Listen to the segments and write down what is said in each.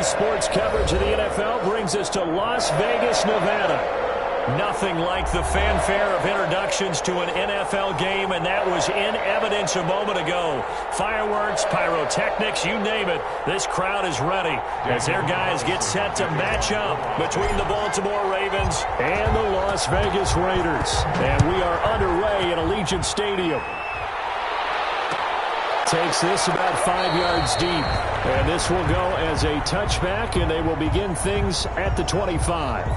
Daily sports coverage of the NFL brings us to Las Vegas, Nevada. Nothing like the fanfare of introductions to an NFL game, and that was in evidence a moment ago. Fireworks, pyrotechnics, you name it. This crowd is ready as their guys get set to match up between the Baltimore Ravens and the Las Vegas Raiders. And we are underway in Allegiant Stadium. Takes this about 5 yards deep. And this will go as a touchback, and they will begin things at the 25.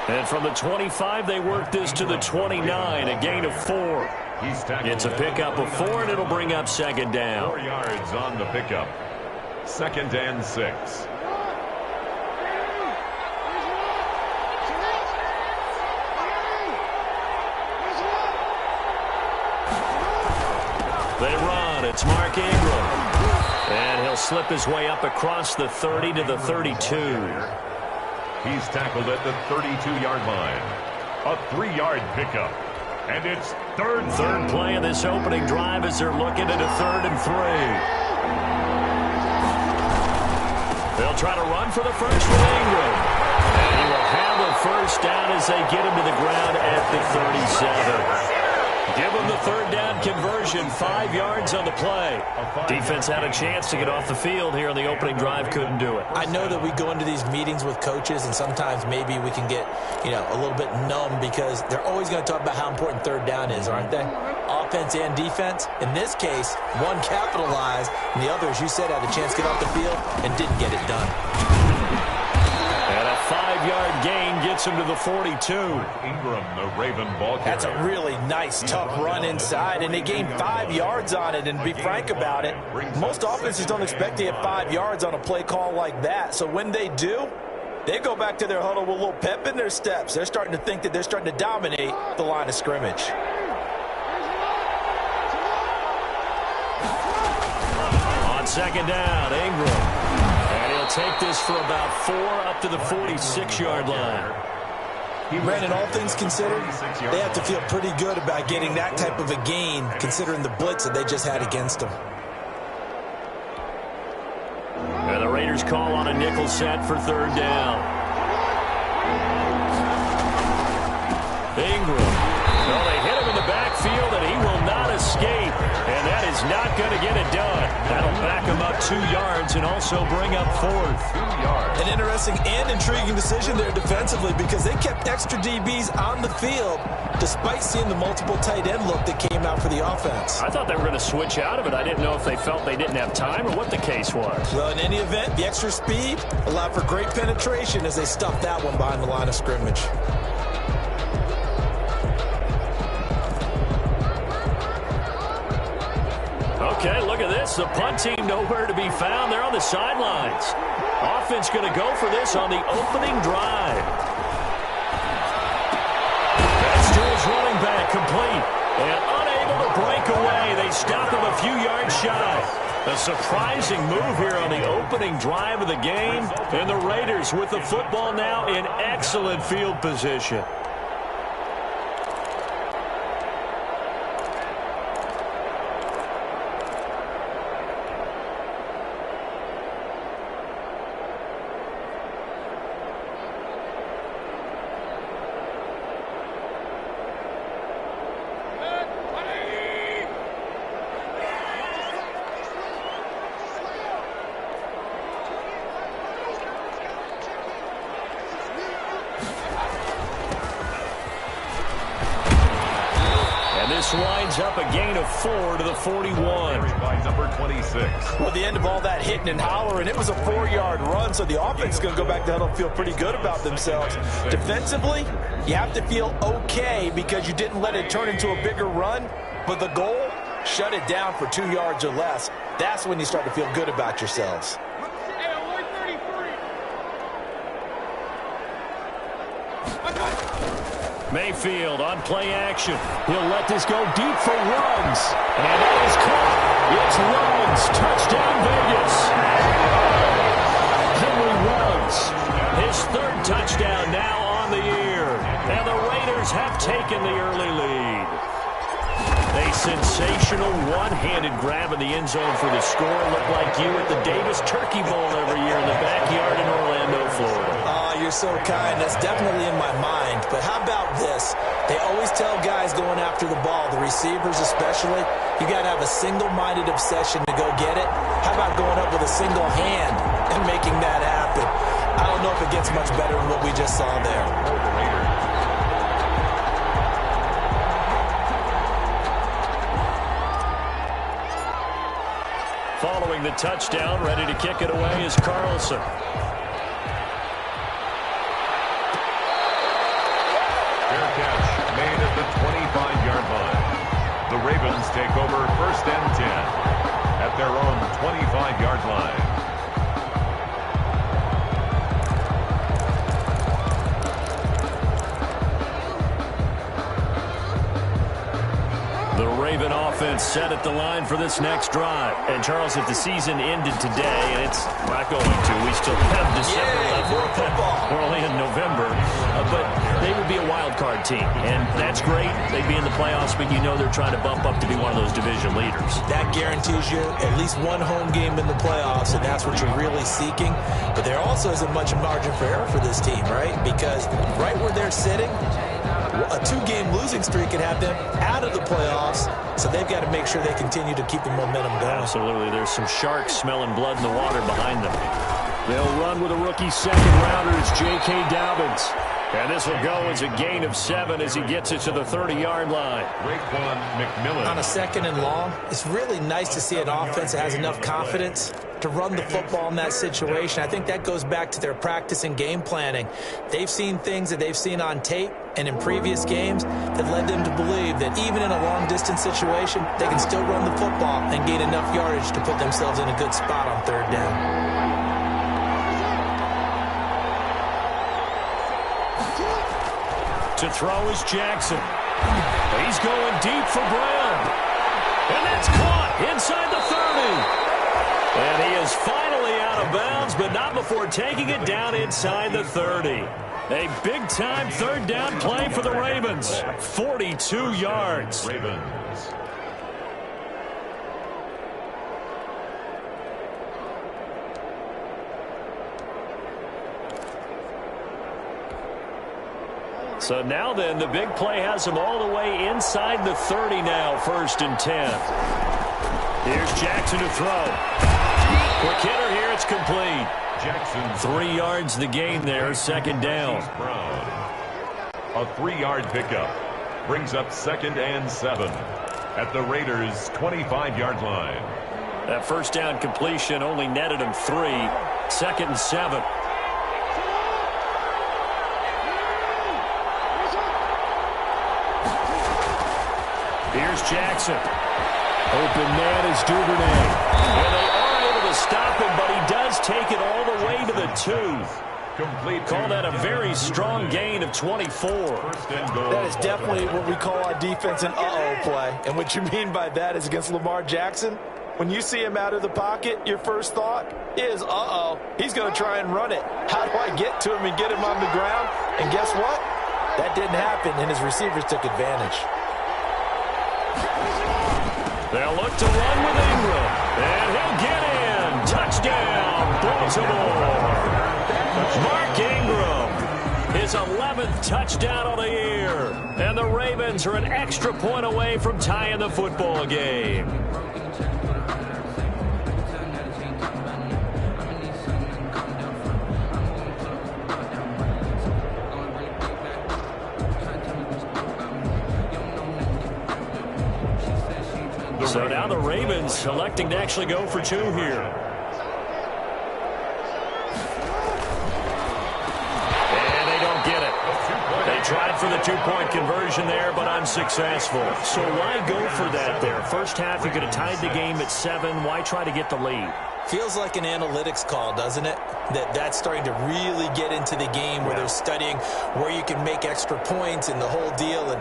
And from the 25, they work this to the 29, a gain of 4. It's a pickup of 4, and it'll bring up second down. 4 yards on the pickup. 2nd and 6. They run. It's Mark Ingram. And he'll slip his way up across the 30 to the 32. He's tackled at the 32-yard line. A 3-yard pickup. And it's third play of this opening drive as they're looking at a 3rd and 3. They'll try to run for the first with Ingram. And he will have a first down as they get him to the ground at the 37. Give them the 3rd down conversion, 5 yards on the play. Defense had a chance to get off the field here on the opening drive, couldn't do it. I know that we go into these meetings with coaches, and sometimes maybe we can get, a little bit numb because they're always going to talk about how important 3rd down is, aren't they? Offense and defense. In this case, one capitalized, and the other, as you said, had a chance to get off the field and didn't get it done. And a 5-yard gain gets him to the 42. Ingram, the Raven ball carrier. That's a really nice, tough run inside, and they gained 5 yards on it. And to be frank about it, most offenses don't expect to get 5 yards on a play call like that. So when they do, they go back to their huddle with a little pep in their steps. They're starting to think that they're starting to dominate the line of scrimmage. On 2nd down, Ingram. Take this for about 4 up to the 46-yard line. Brandon, all things considered, they have to feel pretty good about getting that type of a gain considering the blitz that they just had against them. And the Raiders call on a nickel set for 3rd down. Ingram. Well, they hit him in the backfield, and he will not escape. And that is not going to get it done. That'll back him up 2 yards and also bring up 4th. 2 yards. An interesting and intriguing decision there defensively because they kept extra DBs on the field despite seeing the multiple tight end look that came out for the offense. I thought they were going to switch out of it. I didn't know if they felt they didn't have time or what the case was. Well, in any event, the extra speed allowed for great penetration as they stuffed that one behind the line of scrimmage. Okay, look at this. The punt team nowhere to be found. They're on the sidelines. Offense going to go for this on the opening drive. That's to his running back, complete. And unable to break away. They stop him a few yards shy. A surprising move here on the opening drive of the game. And the Raiders with the football now in excellent field position. This winds up a gain of 4 to the 41. By number 26. Well, the end of all that hitting and hollering, it was a 4-yard run, so the offense is going to go back to huddle and feel pretty good about themselves. Defensively, you have to feel okay because you didn't let it turn into a bigger run, but the goal, shut it down for 2 yards or less. That's when you start to feel good about yourselves. Mayfield on play action. He'll let this go deep for Ruggs. And it is caught. It's Ruggs. Touchdown, Vegas. Henry Ruggs. His third touchdown now on the year. And the Raiders have taken the early lead. A sensational one-handed grab in the end zone for the score. Looked like you at the Davis Turkey Bowl every year in the backyard in Orlando, Florida. Oh, you're so kind. That's definitely in my mind. But how about this? They always tell guys going after the ball, the receivers especially, you got to have a single-minded obsession to go get it. How about going up with a single hand and making that happen? I don't know if it gets much better than what we just saw there. Following the touchdown, ready to kick it away is Carlson. Fair catch made at the 25-yard line. The Ravens take over 1st and 10 at their own 25-yard line. The Raven offense set at the line for this next drive. And, Charles, if the season ended today, and it's not going to, we still have December left. We're only in November. But they would be a wild card team. And that's great. They'd be in the playoffs, but you know they're trying to bump up to be one of those division leaders. That guarantees you at least one home game in the playoffs, and that's what you're really seeking. But there also isn't much margin for error for this team, right? Because right where they're sitting, a 2-game losing streak could have them out of the playoffs, so they've got to make sure they continue to keep the momentum going. Absolutely. There's some sharks smelling blood in the water behind them. They'll run with a rookie second-rounder. It's J.K. Dobbins. And this will go as a gain of 7 as he gets it to the 30-yard line. Raekwon McMillan. On a 2nd and long, it's really nice to see an offense that has enough confidence to run the football in that situation. I think that goes back to their practice and game planning. They've seen things that they've seen on tape and in previous games that led them to believe that even in a long-distance situation, they can still run the football and gain enough yardage to put themselves in a good spot on 3rd down. To throw is Jackson. He's going deep for Brown. And that's caught inside the 30. And he is finally out of bounds, but not before taking it down inside the 30. A big-time 3rd down play for the Ravens. 42 yards. Ravens. So now then, the big play has him all the way inside the 30 now, 1st and 10. Here's Jackson to throw. Quick hitter here, it's complete. Jackson. 3 yards the gain there, 2nd down. A 3-yard pickup brings up 2nd and 7 at the Raiders' 25-yard line. That 1st down completion only netted him 3. 2nd and 7. Here's Jackson. Open man is Duvernay. And they are able to stop him, but he does take it all the way to the 2. Complete. Call that a very strong gain of 24. That is definitely what we call on defense an uh-oh play. And what you mean by that is against Lamar Jackson, when you see him out of the pocket, your first thought is, uh-oh, he's going to try and run it. How do I get to him and get him on the ground? And guess what? That didn't happen, and his receivers took advantage. They'll look to run with Ingram. And he'll get in. Touchdown, Baltimore. Mark Ingram, his 11th touchdown of the year. And the Ravens are an extra point away from tying the football game. So now the Ravens electing to actually go for 2 here. And they don't get it. They Tried for the two-point conversion there, but unsuccessful. So why go for that there? First half, you could have tied the game at 7. Why try to get the lead? Feels like an analytics call, doesn't it? That's starting to really get into the game where they're studying where you can make extra points and the whole deal and,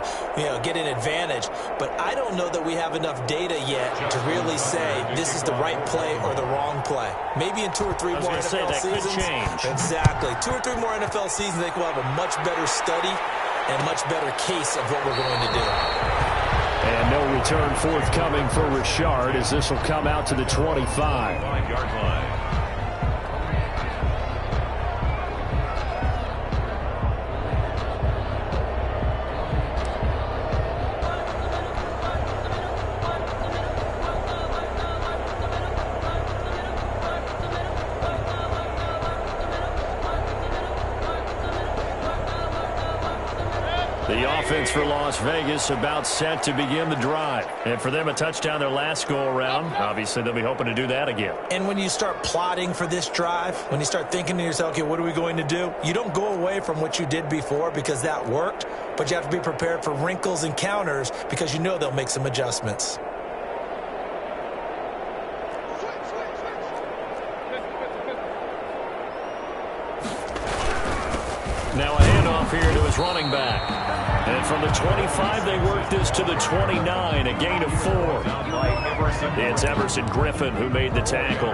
get an advantage. But I don't know that we have enough data yet to really say this is the right play or the wrong play. Maybe in 2 or 3 more NFL seasons. Could change. Exactly. 2 or 3 more NFL seasons, I think we'll have a much better study and much better case of what we're going to do. And no return forthcoming for Richard as this will come out to the 25-yard line. The offense for Las Vegas about set to begin the drive. And for them, a touchdown their last go-around. Obviously, they'll be hoping to do that again. And when you start plotting for this drive, when you start thinking to yourself, okay, what are we going to do? You don't go away from what you did before because that worked, but you have to be prepared for wrinkles and counters because you know they'll make some adjustments. Now a handoff here to his running back. And from the 25, they work this to the 29, a gain of 4. It's Everson Griffin who made the tackle.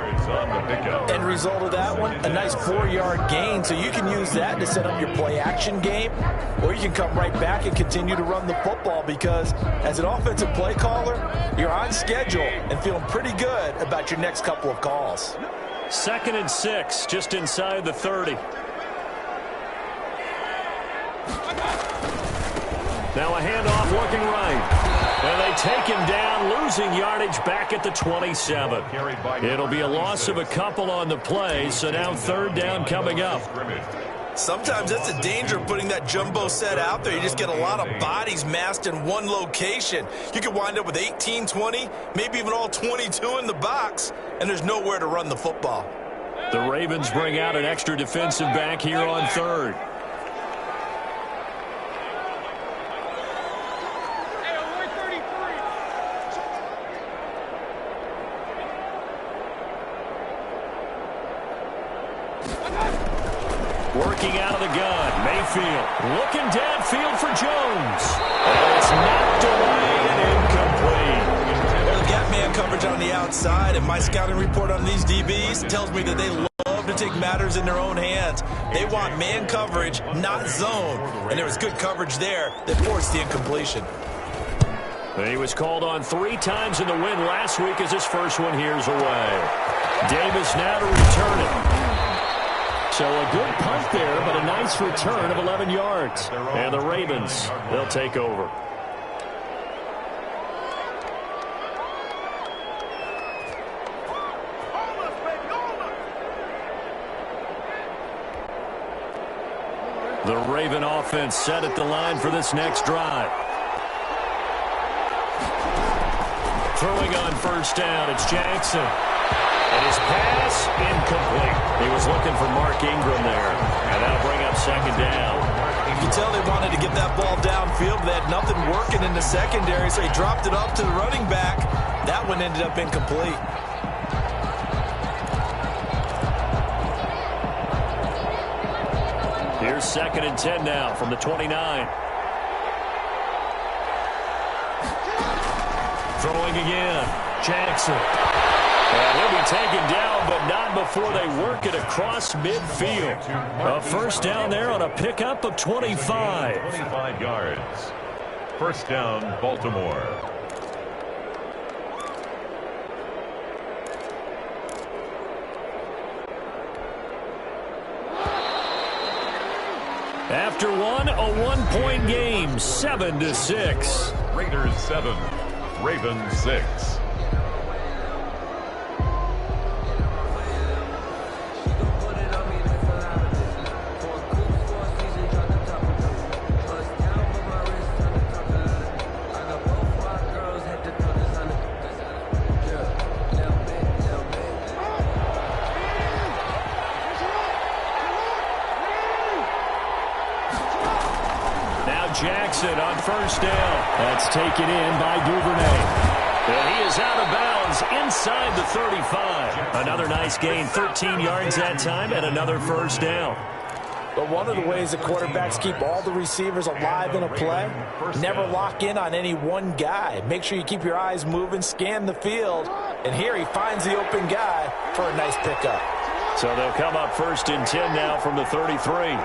End result of that one, a nice 4-yard gain, so you can use that to set up your play-action game, or you can come right back and continue to run the football because as an offensive play caller, you're on schedule and feeling pretty good about your next couple of calls. 2nd and 6, just inside the 30. Now a handoff looking right. And they take him down, losing yardage back at the 27. It'll be a loss of a couple on the play, so now 3rd down coming up. Sometimes that's the danger of putting that jumbo set out there. You just get a lot of bodies massed in one location. You could wind up with 18, 20, maybe even all 22 in the box, and there's nowhere to run the football. The Ravens bring out an extra defensive back here on 3rd. Working out of the gun, Mayfield looking downfield for Jones. And it's knocked away and incomplete. Well, they've got man coverage on the outside, and my scouting report on these DBs tells me that they love to take matters in their own hands. They want man coverage, not zone. And there was good coverage there that forced the incompletion. He was called on 3 times in the win last week as his first one here's away. Davis now to return it. So a good punt there, but a nice return of 11 yards. And the Ravens, they'll take over. The Raven offense set at the line for this next drive. Throwing on 1st down, it's Jackson. And his pass, incomplete. He was looking for Mark Ingram there. And that'll bring up 2nd down. You can tell they wanted to get that ball downfield. They had nothing working in the secondary, so he dropped it off to the running back. That one ended up incomplete. Here's 2nd and 10 now from the 29. Throwing again. Jackson. And he'll be taken down, but not before they work it across midfield. A 1st down there on a pickup of 25. 25 yards. 1st down, Baltimore. After one, a 1-point game, 7-6. Raiders 7, Ravens 6. Jackson on first down. That's taken in by Duvernay. And he is out of bounds inside the 35. Another nice gain, 13 yards that time, and another first down. But one of the ways the quarterbacks keep all the receivers alive in a play, never lock in on any one guy. Make sure you keep your eyes moving, scan the field, and here he finds the open guy for a nice pickup. So they'll come up first and 10 now from the 33.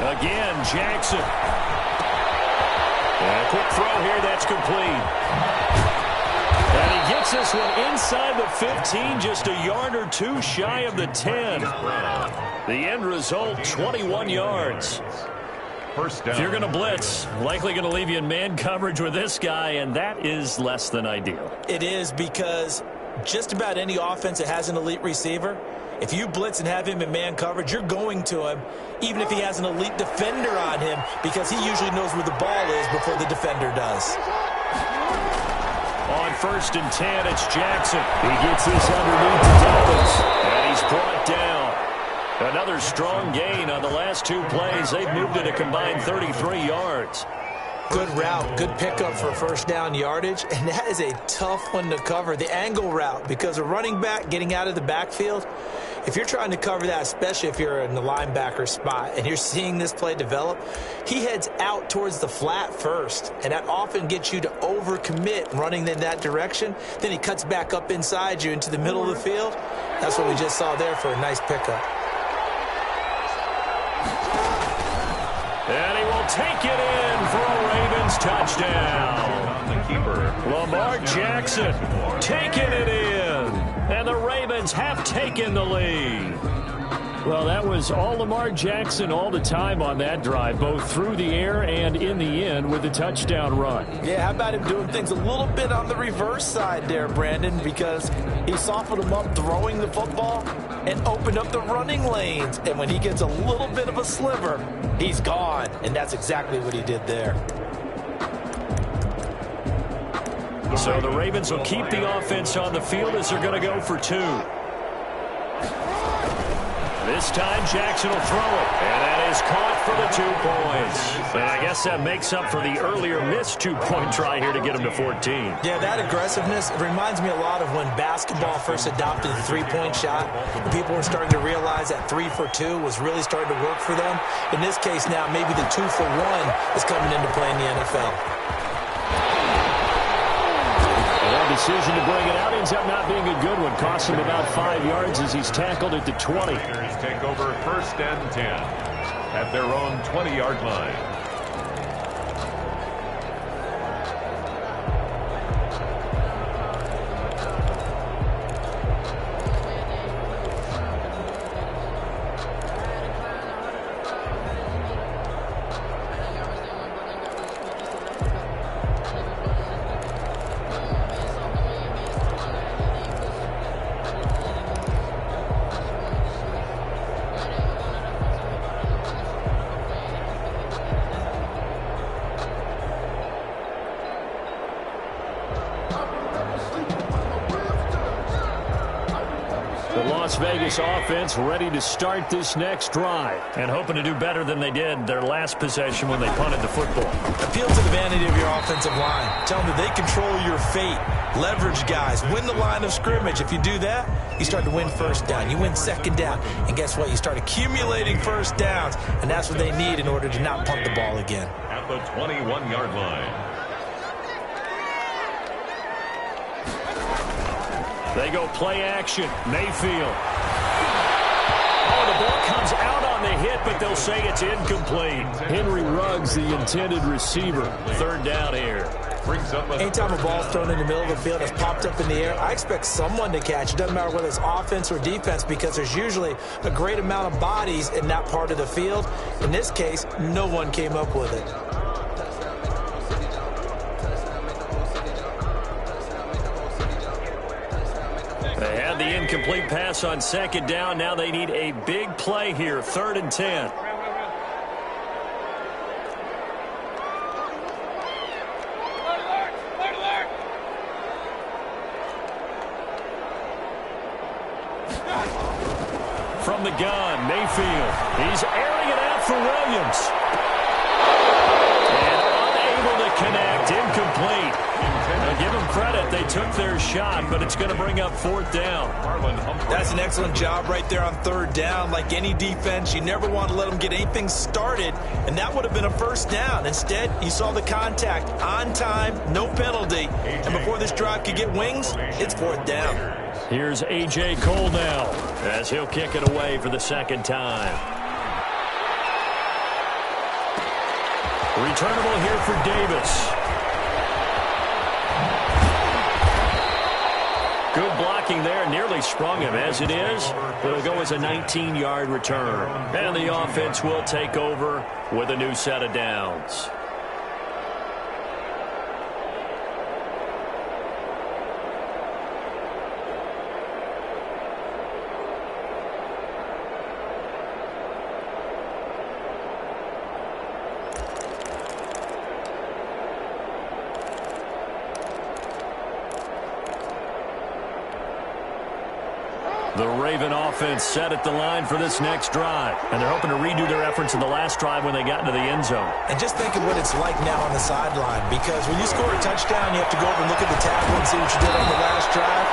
Again, Jackson. And a quick throw here, that's complete. And he gets this one inside the 15, just a yard or two shy of the 10. The end result, 21 yards. First down. If you're going to blitz, likely going to leave you in man coverage with this guy, and that is less than ideal. It is, because just about any offense that has an elite receiver, if you blitz and have him in man coverage, you're going to him, even if he has an elite defender on him, because he usually knows where the ball is before the defender does. On first and 10, it's Jackson. He gets this underneath the Dolphins, and he's brought down. Another strong gain on the last two plays. They've moved it a combined 33 yards. Good route, good pickup for first down yardage, and that is a tough one to cover, the angle route, because a running back getting out of the backfield, if you're trying to cover that, especially if you're in the linebacker spot and you're seeing this play develop, he heads out towards the flat first, and that often gets you to overcommit running in that direction. Then he cuts back up inside you into the middle of the field. That's what we just saw there for a nice pickup. And he will take it in for a Ravens touchdown. The keeper, Lamar Jackson taking it in. And the Ravens have taken the lead. Well, that was all Lamar Jackson all the time on that drive, both through the air and in the end with a touchdown run. Yeah, how about him doing things a little bit on the reverse side there, Brandon, because he softened him up throwing the football and opened up the running lanes. And when he gets a little bit of a sliver, he's gone. And that's exactly what he did there. So the Ravens will keep the offense on the field as they're going to go for two. This time Jackson will throw it, and that is caught for the 2 points. And I guess that makes up for the earlier missed 2-point try here to get him to 14. Yeah, that aggressiveness, it reminds me a lot of when basketball first adopted the three-point shot. People were starting to realize that 3 for 2 was really starting to work for them. In this case now, maybe the 2 for 1 is coming into play in the NFL. The decision to bring it out ends up not being a good one. Costs him about 5 yards as he's tackled at the 20. Take over first and 10 at their own 20-yard line. Las Vegas offense ready to start this next drive and hoping to do better than they did their last possession when they punted the football. Appeal to the vanity of your offensive line. Tell them that they control your fate. Leverage guys. Win the line of scrimmage. If you do that, you start to win first down. You win second down. And guess what? You start accumulating first downs. And that's what they need in order to not punt the ball again. At the 21-yard line. They go play action. Mayfield. Oh, the ball comes out on the hit, but they'll say it's incomplete. Henry Ruggs, the intended receiver. Third down here. Anytime a ball's thrown in the middle of the field that's popped up in the air, I expect someone to catch. It doesn't matter whether it's offense or defense, because there's usually a great amount of bodies in that part of the field. In this case, no one came up with it. They had the incomplete pass on second down. Now they need a big play here, 3rd and 10. From the gun, Mayfield. He's airing it out for Williams. incomplete. Now give them credit. They took their shot, but it's going to bring up 4th down. That's an excellent job right there on 3rd down. Like any defense, you never want to let them get anything started, and that would have been a 1st down. Instead, you saw the contact on time, no penalty, and before this drive could get wings, it's 4th down. Here's A.J. Cole now as he'll kick it away for the 2nd time. Returnable here for Davis. Good blocking there, nearly sprung him. As it is, it'll go as a 19-yard return. And the offense will take over with a new set of downs. The Raven offense set at the line for this next drive. And they're hoping to redo their efforts in the last drive when they got into the end zone. And just think of what it's like now on the sideline. Because when you score a touchdown, you have to go over and look at the tablet and see what you did on the last drive.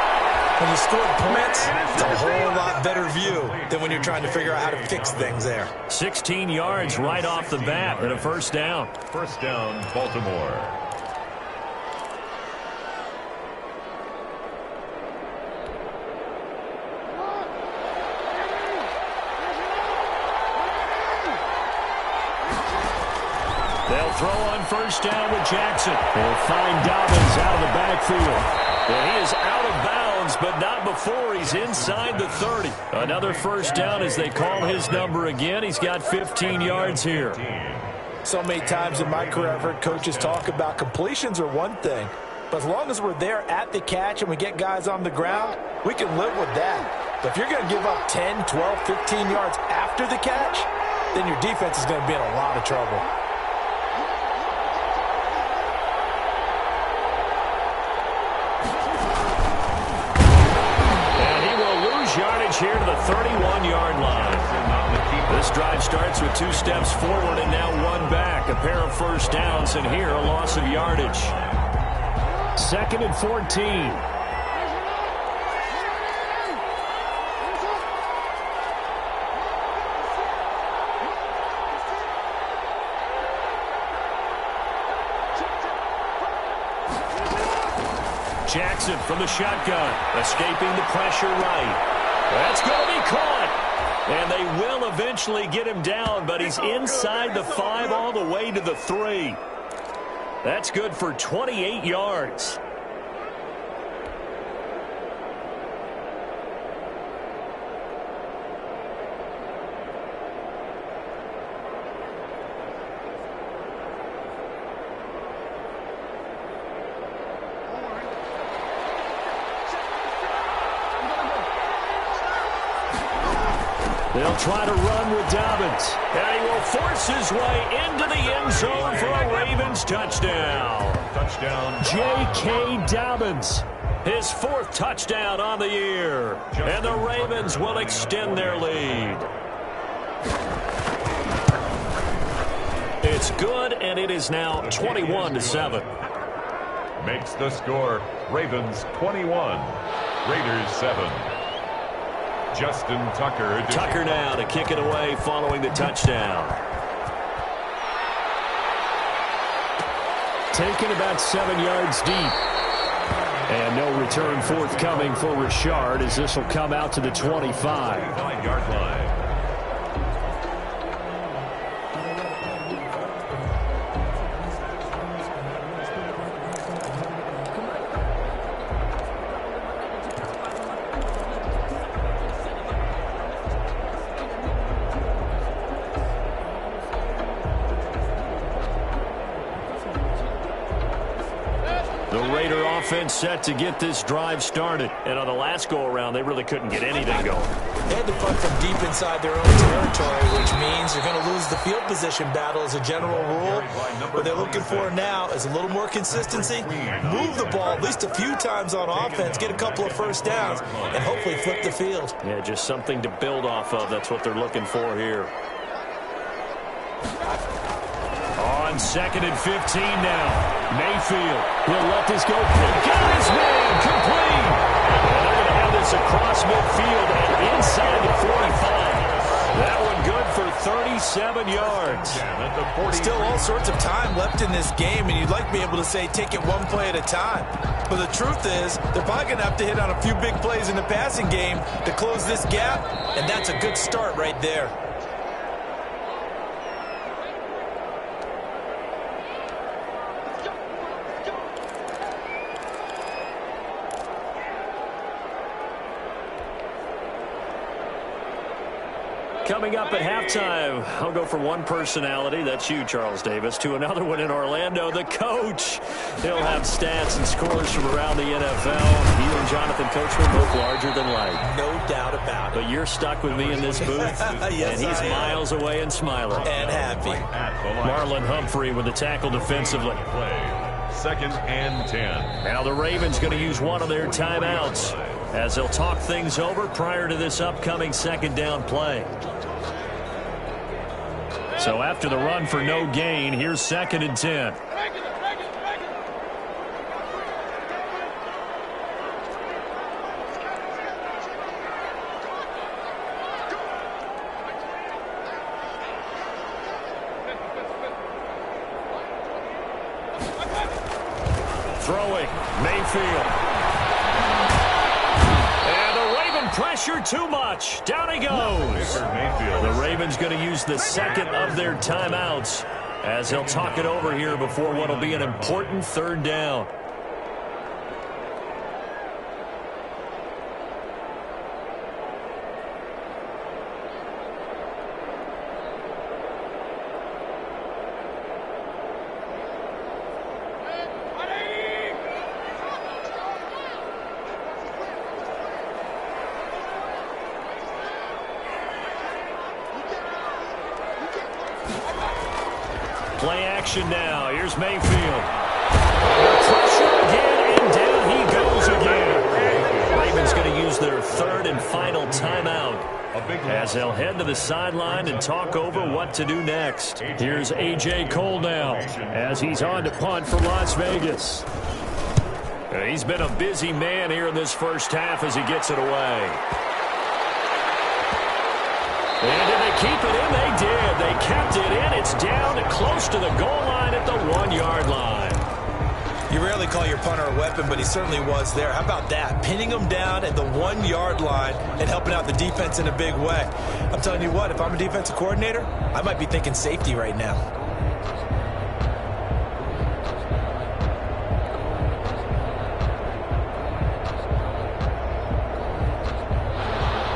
When you score points, it's a whole lot better view than when you're trying to figure out how to fix things there. 16 yards right off the bat and a 1st down. 1st down, Baltimore. They'll throw on 1st down with Jackson. They'll find Dobbins out of the backfield. And he is out of bounds, but not before he's inside the 30. Another 1st down as they call his number again. He's got 15 yards here. So many times in my career I've heard coaches talk about completions are one thing. But as long as we're there at the catch and we get guys on the ground, we can live with that. But if you're going to give up 10, 12, 15 yards after the catch, then your defense is going to be in a lot of trouble. Here to the 31-yard line. This drive starts with 2 steps forward and now 1 back. A pair of 1st downs, and here a loss of yardage. 2nd and 14. Jackson from the shotgun, escaping the pressure right. That's going to be caught. And they will eventually get him down, but he's inside the 5 all the way to the 3. That's good for 28 yards. They'll try to run with Dobbins. And he will force his way into the end zone for a Ravens touchdown. Touchdown. J.K. Dobbins. His 4th touchdown on the year. And the Ravens will extend their lead. It's good, and it is now 21-7. Makes the score Ravens 21, Raiders 7. Justin Tucker. Tucker now to kick it away following the touchdown. Taken about 7 yards deep. And no return forthcoming for Richard as this will come out to the 25. 5-yard line. Offense set to get this drive started. And on the last go-around, they really couldn't get anything going. They had to punt from deep inside their own territory, which means they're going to lose the field position battle as a general rule. What they're looking for now is a little more consistency, move the ball at least a few times on offense, get a couple of 1st downs, and hopefully flip the field. Yeah, just something to build off of. That's what they're looking for here. On 2nd and 15 now. Mayfield will let this go. Got his man complete. And they're going to have this across midfield and inside the 45. That one good for 37 yards. Still all sorts of time left in this game, and you'd like to be able to say take it one play at a time. But the truth is, they're probably going to have to hit on a few big plays in the passing game to close this gap, and that's a good start right there. Coming up at halftime, I'll go from one personality, that's you, Charles Davis, to another one in Orlando, the coach. He'll have stats and scores from around the NFL. You and Jonathan Coachman both larger than life. No doubt about it. But you're stuck with me in this booth, yes, and he's miles away and smiling. And happy. Marlon Humphrey with the tackle defensively. 2nd and 10. Now the Ravens going to use one of their timeouts as they'll talk things over prior to this upcoming 2nd down play. So after the run for no gain, here's 2nd and 10. Throwing, Mayfield. And the Raven pressure too much. Down he goes. The Ravens going to use the 2nd of their timeouts as they'll talk it over here before what will be an important 3rd down. Play action now. Here's Mayfield. Pressure again, and down he goes again. Ravens going to use their 3rd and final timeout as they'll head to the sideline and talk over what to do next. Here's A.J. Cole now as he's on to punt for Las Vegas. He's been a busy man here in this first half as he gets it away. And did they keep it in? They did. They kept it in. It's down to close to the goal line at the 1-yard line. You rarely call your punter a weapon, but he certainly was there. How about that? Pinning him down at the 1-yard line and helping out the defense in a big way. I'm telling you what, if I'm a defensive coordinator, I might be thinking safety right now.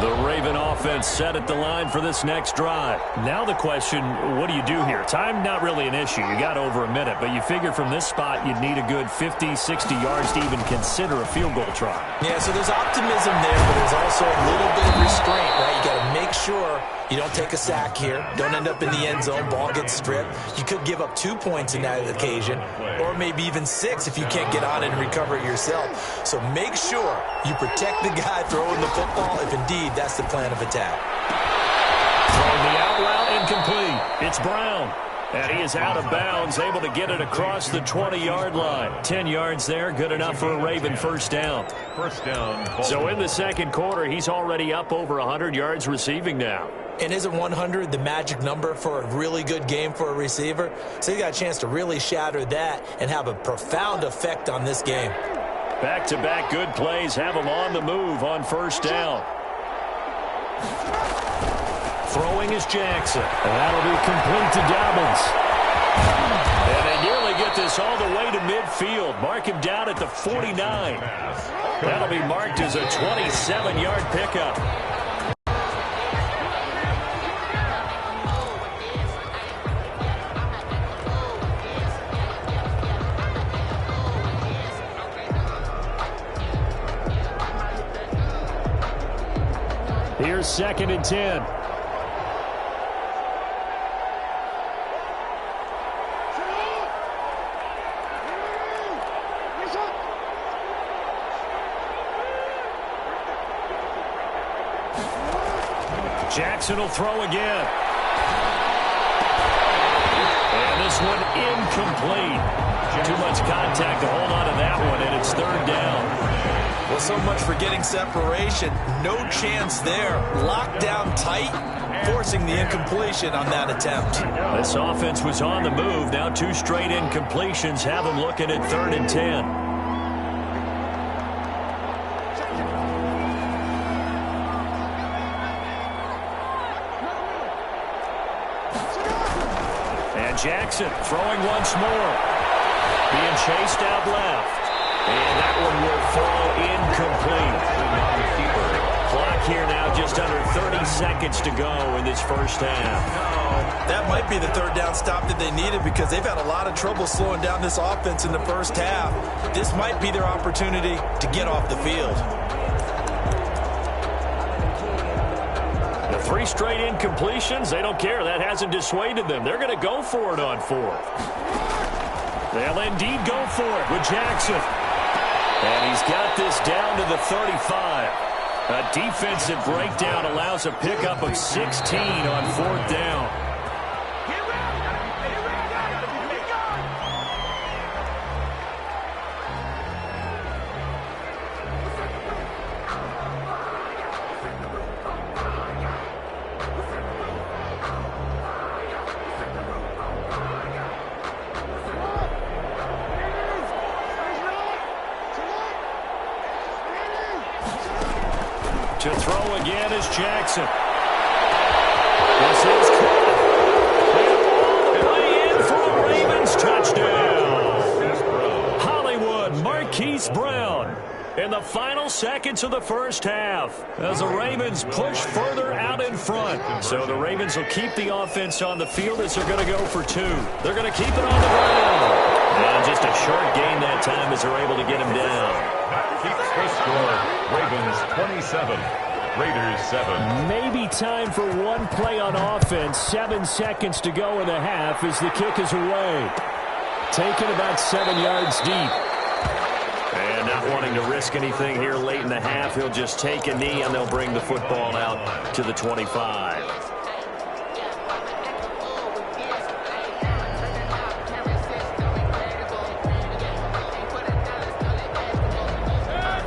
The Raven offense set at the line for this next drive. Now the question, what do you do here? Time not really an issue. You got over a minute, but you figure from this spot you'd need a good 50, 60 yards to even consider a field goal try. Yeah, so there's optimism there, but there's also a little bit of restraint, right? You got to make sure you don't take a sack here. Don't end up in the end zone. Ball gets stripped. You could give up 2 points in that occasion, or maybe even 6 if you can't get on it and recover it yourself. So make sure you protect the guy throwing the football if indeed that's the plan of attack. Throwing the out route incomplete. It's Brown. And he is out of bounds, able to get it across the 20-yard line. 10 yards there, good enough for a Raven first down. First down. So in the second quarter, he's already up over 100 yards receiving now. And isn't 100 the magic number for a really good game for a receiver? So you got a chance to really shatter that and have a profound effect on this game. Back-to-back good plays have him on the move on first down. Throwing is Jackson. And that'll be complete to Dobbins. And they nearly get this all the way to midfield. Mark him down at the 49. That'll be marked as a 27-yard pickup. Here's 2nd and 10. Jackson will throw again. And this this one incomplete. Too much contact to hold on to that one, and it's third down. Well, so much for getting separation. No chance there. Locked down tight, forcing the incompletion on that attempt. This offense was on the move. Now 2 straight incompletions have them looking at 3rd and 10. And Jackson throwing once more. Being chased out left. And that one will fall incomplete. Clock here now just under 30 seconds to go in this first half. That might be the third down stop that they needed because they've had a lot of trouble slowing down this offense in the first half. This might be their opportunity to get off the field. The 3 straight incompletions, they don't care. That hasn't dissuaded them. They're going to go for it on 4th. They'll indeed go for it with Jackson. And he's got this down to the 35. A defensive breakdown allows a pickup of 16 on 4th down. To throw again is Jackson. This is caught. And all the way in for a Ravens touchdown. Hollywood Marquise Brown in the final seconds of the first half as the Ravens push further out in front. So the Ravens will keep the offense on the field as they're going to go for 2. They're going to keep it on the ground. And just a short gain that time as they're able to get him down. Keeps the score. Ravens 27, Raiders 7. Maybe time for one play on offense. 7 seconds to go in the half as the kick is away. Taken about 7 yards deep. And not wanting to risk anything here late in the half, he'll just take a knee and they'll bring the football out to the 25.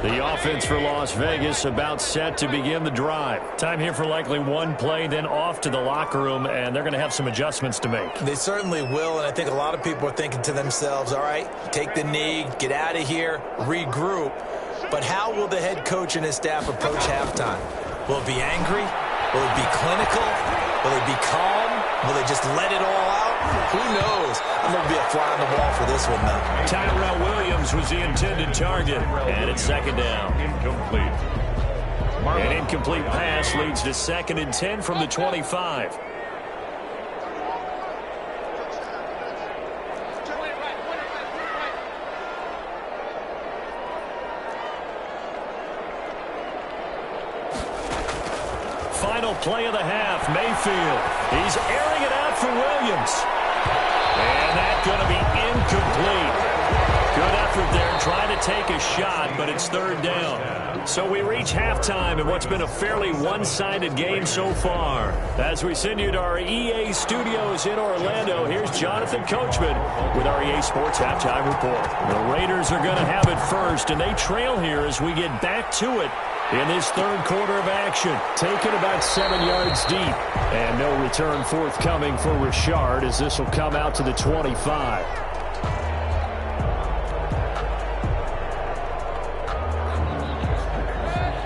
The offense for Las Vegas about set to begin the drive. Time here for likely one play, then off to the locker room, and they're going to have some adjustments to make. They certainly will, and I think a lot of people are thinking to themselves, all right, take the knee, get out of here, regroup. But how will the head coach and his staff approach halftime? Will it be angry? Will it be clinical? Will it be calm? Will they just let it all out? Who knows? I'm going to be a fly on the wall for this one, though. Tyrell Williams was the intended target, and it's 2nd down. Incomplete. An incomplete pass leads to 2nd and 10 from the 25. Final play of the half, Mayfield. He's airing it out for Williams. And that's going to be incomplete. Good effort there trying to take a shot, but it's 3rd down. So we reach halftime in what's been a fairly one-sided game so far. As we send you to our EA studios in Orlando, here's Jonathan Coachman with our EA Sports Halftime Report. The Raiders are going to have it first, and they trail here as we get back to it in this 3rd quarter of action. Taken about 7 yards deep. And no return forthcoming for Richard as this will come out to the 25.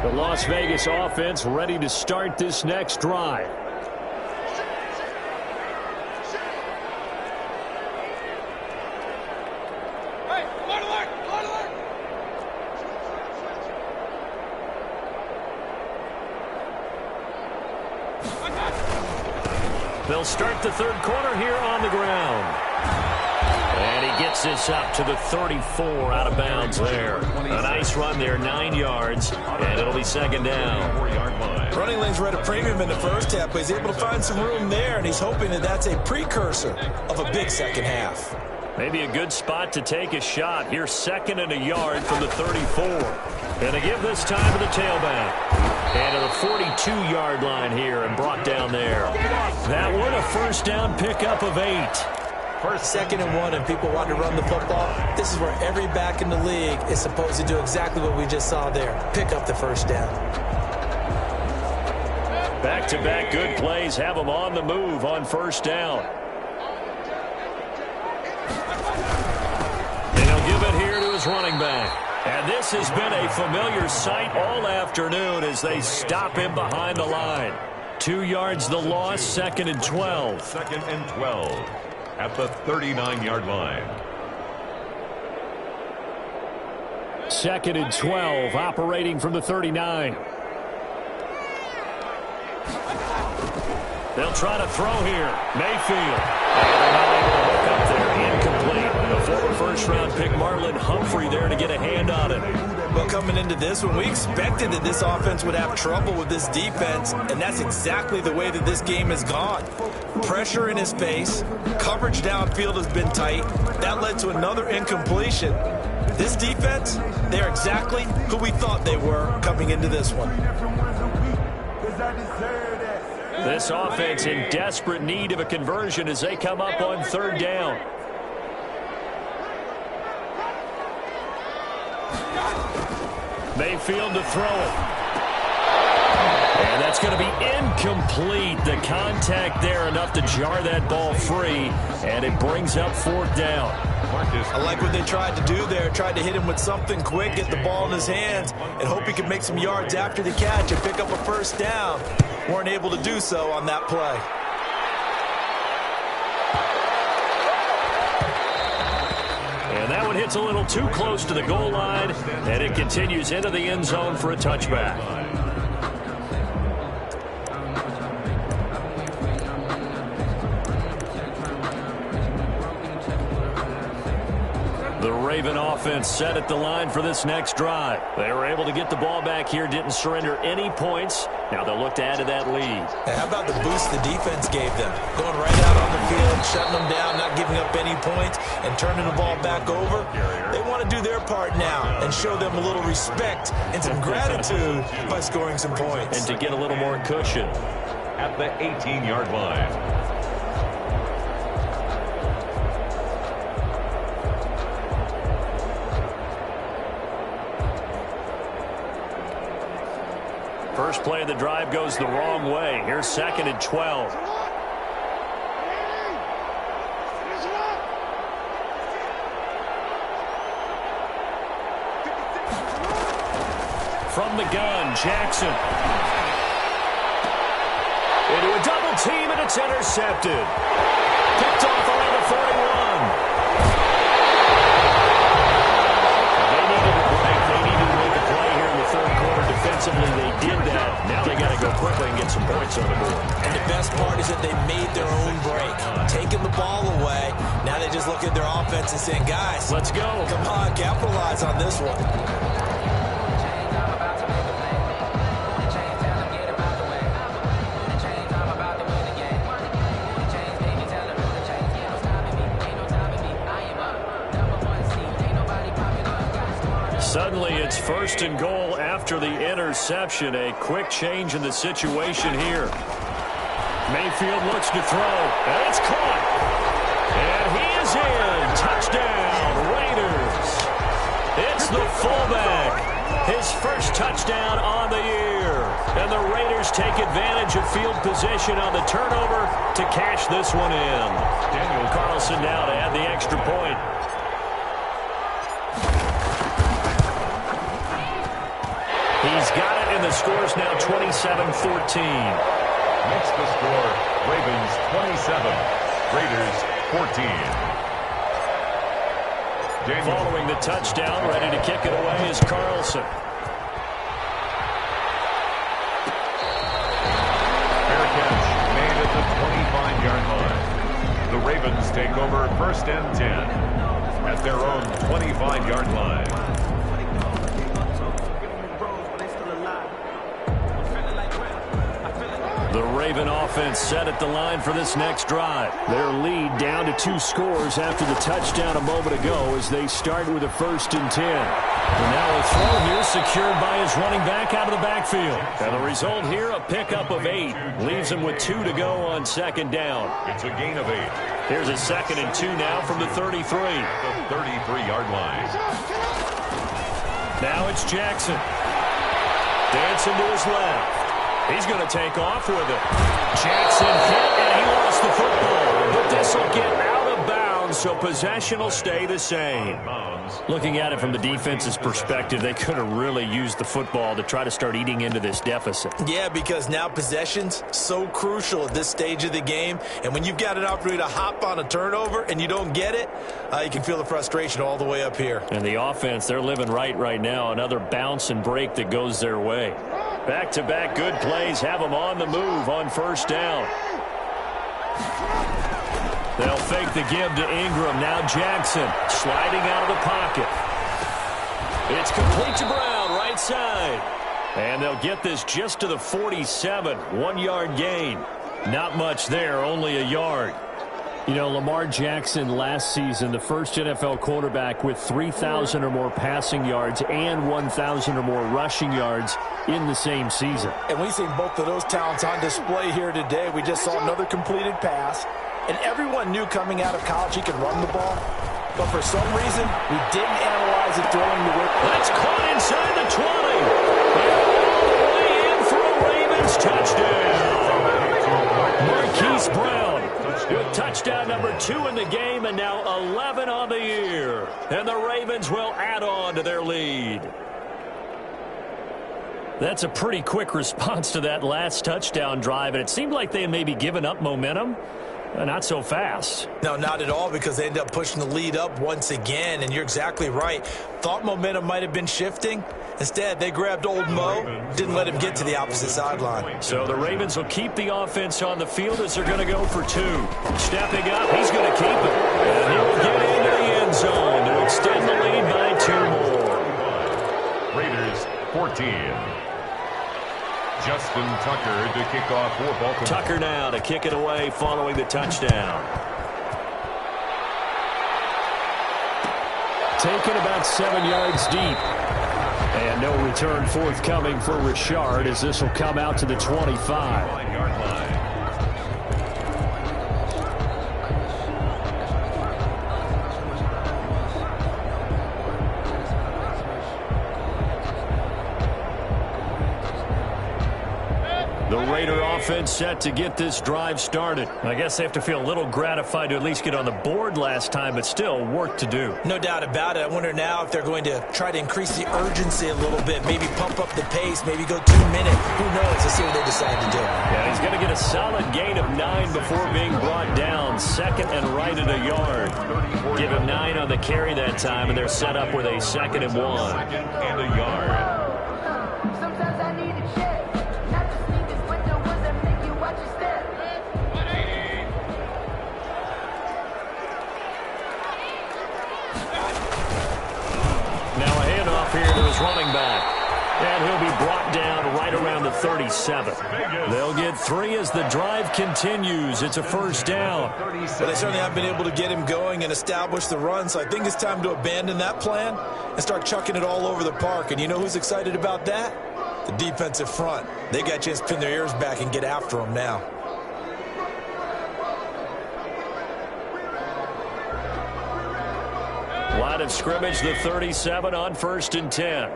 The Las Vegas offense ready to start this next drive. They'll start the 3rd quarter here on the ground. And he gets this up to the 34 out of bounds there. A nice run there, 9 yards, and it'll be 2nd down. 4-yard line. Running lanes were at a premium in the first half, but he's able to find some room there, and he's hoping that that's a precursor of a big second half. Maybe a good spot to take a shot. Here, 2nd and a yard from the 34. And they give this time to the tailback. And to the 42-yard line here and brought down there. That one a 1st down pickup of 8. 2nd and 1 and people want to run the football. This is where every back in the league is supposed to do exactly what we just saw there. Pick up the first down. Back-to-back good plays have him on the move on first down. And he'll give it here to his running back. And this has been a familiar sight all afternoon as they stop him behind the line. 2 yards the loss, 2nd and 12. 2nd and 12 at the 39-yard line. 2nd and 12, operating from the 39. They'll try to throw here. Mayfield. They're not able to hook up there. Incomplete. The former first-round pick, Marlon Humphrey, there to get a hand on it. Well, coming into this one, we expected that this offense would have trouble with this defense, and that's exactly the way that this game has gone. Pressure in his face. Coverage downfield has been tight. That led to another incompletion. This defense, they're exactly who we thought they were coming into this one. This offense in desperate need of a conversion as they come up on 3rd down. Mayfield to throw it. And that's going to be incomplete. The contact there enough to jar that ball free, and it brings up 4th down. I like what they tried to do there. Tried to hit him with something quick, get the ball in his hands, and hope he could make some yards after the catch and pick up a first down. Weren't able to do so on that play. And that one hits a little too close to the goal line, and it continues into the end zone for a touchback. The Raven offense set at the line for this next drive. They were able to get the ball back here, didn't surrender any points. Now they'll look to add to that lead. And how about the boost the defense gave them? Going right out on the field, shutting them down, not giving up any points, and turning the ball back over. They want to do their part now and show them a little respect and some gratitude by scoring some points. And to get a little more cushion. At the 18-yard line. First play of the drive goes the wrong way. Here's 2nd and 12. From the gun, Jackson. Into a double team, and it's intercepted. Picked off around the 41. They needed a break. They needed to make a play here in the 3rd quarter. Defensively, they did that. Now they got to go quickly and get some points on the board. And the best part is that they made their own break. Taking the ball away. Now they just look at their offense and saying, guys, let's go. Come on, capitalize on this one. Suddenly, it's 1st and goal after the interception. A quick change in the situation here. Mayfield looks to throw, and it's caught. And he is in. Touchdown, Raiders. It's the fullback. His first touchdown on the year. And the Raiders take advantage of field position on the turnover to cash this one in. Daniel Carlson now to add the extra point. He's got it, and the score's now 27-14. Makes the score Ravens 27, Raiders 14. Following the touchdown, ready to kick it away is Carlson. Fair catch made at the 25-yard line. The Ravens take over 1st and 10 at their own 25-yard line. The Raven offense set at the line for this next drive. Their lead down to 2 scores after the touchdown a moment ago as they start with a 1st and 10. And now a throw here secured by his running back out of the backfield. And the result here, a pickup of 8. Leaves him with 2 to go on second down. It's a gain of 8. Here's a 2nd and 2 now from the 33. The 33-yard line. Now it's Jackson. Dancing to his left. He's going to take off with it. Jackson hit, and he lost the football. But this will get out of bounds, so possession will stay the same. Looking at it from the defense's perspective, they could have really used the football to try to start eating into this deficit. Yeah, because now possession's so crucial at this stage of the game. And when you've got an opportunity to hop on a turnover and you don't get it, you can feel the frustration all the way up here. And the offense, they're living right now. Another bounce and break that goes their way. Back-to-back good plays have them on the move on first down. They'll fake the give to Ingram. Now Jackson sliding out of the pocket. It's complete to Brown, right side. And they'll get this just to the 47. 1-yard gain. Not much there, only a yard. You know, Lamar Jackson last season, the first NFL quarterback with 3,000 or more passing yards and 1,000 or more rushing yards in the same season. And we've seen both of those talents on display here today. We just saw another completed pass. And everyone knew coming out of college he could run the ball. But for some reason, we didn't analyze it throwing the whip. That's caught inside the 20. And all the way in for a Ravens touchdown. Marquise Brown with touchdown number 2 in the game, and now 11 on the year. And the Ravens will add on to their lead. That's a pretty quick response to that last touchdown drive, and it seemed like they had maybe given up momentum. Not so fast. No, not at all, because they ended up pushing the lead up once again, and you're exactly right. Thought momentum might have been shifting. Instead, they grabbed old Mo, didn't let him get to the opposite sideline. So the Ravens will keep the offense on the field as they're going to go for 2. Stepping up, he's going to keep it. And he'll get into the end zone to extend the lead by 2 more. Raiders 14. Justin Tucker to kick off for Baltimore. Tucker now to kick it away following the touchdown. Taken about 7 yards deep. And no return forthcoming for Richard as this will come out to the 25. 5-yard line. The Raider offense set to get this drive started. I guess they have to feel a little gratified to at least get on the board last time, but still work to do. No doubt about it. I wonder now if they're going to try to increase the urgency a little bit, maybe pump up the pace, maybe go 2 minutes. Who knows? Let's see what they decide to do. Yeah, he's going to get a solid gain of 9 before being brought down. 2nd and right at a yard. Give him 9 on the carry that time, and they're set up with a 2nd and 1. 2nd and a yard. Here to his running back. And he'll be brought down right around the 37. They'll get 3 as the drive continues. It's a first down. But they certainly haven't been able to get him going and establish the run, so I think it's time to abandon that plan and start chucking it all over the park. And you know who's excited about that? The defensive front. They got a chance to pin their ears back and get after him now. Line of scrimmage, the 37 on 1st and 10.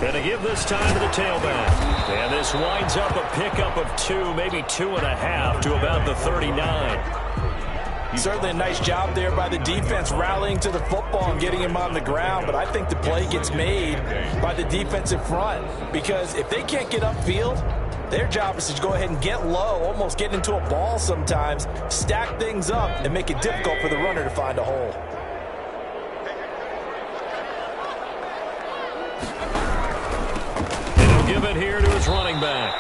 And to give this time to the tailback. And this winds up a pickup of 2, maybe 2.5 to about the 39. Certainly a nice job there by the defense rallying to the football and getting him on the ground, but I think the play gets made by the defensive front, because if they can't get upfield, their job is to go ahead and get low, almost get into a ball sometimes, stack things up, and make it difficult for the runner to find a hole. And he'll give it here to his running back.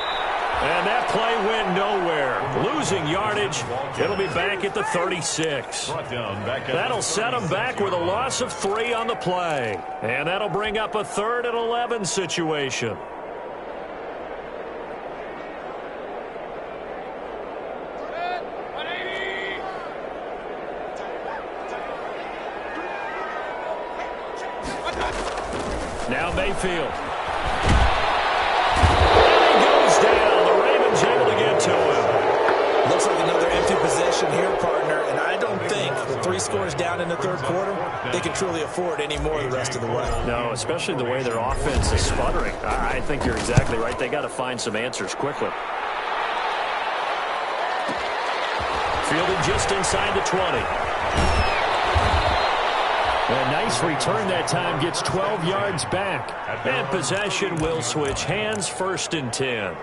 And that play went nowhere. losing yardage. It'll be back at the 36. That'll set them back with a loss of 3 on the play. And that'll bring up a 3rd and 11 situation. Now Mayfield. And he goes down. The Ravens able to get to him. Looks like another empty possession here, partner, and I don't think with 3 scores down in the 3rd quarter, they can truly afford any more the rest of the way. No, especially the way their offense is sputtering. I think you're exactly right. They got to find some answers quickly. Fielded just inside the 20. A nice return that time, gets 12 yards back. And possession will switch hands, 1st and 10.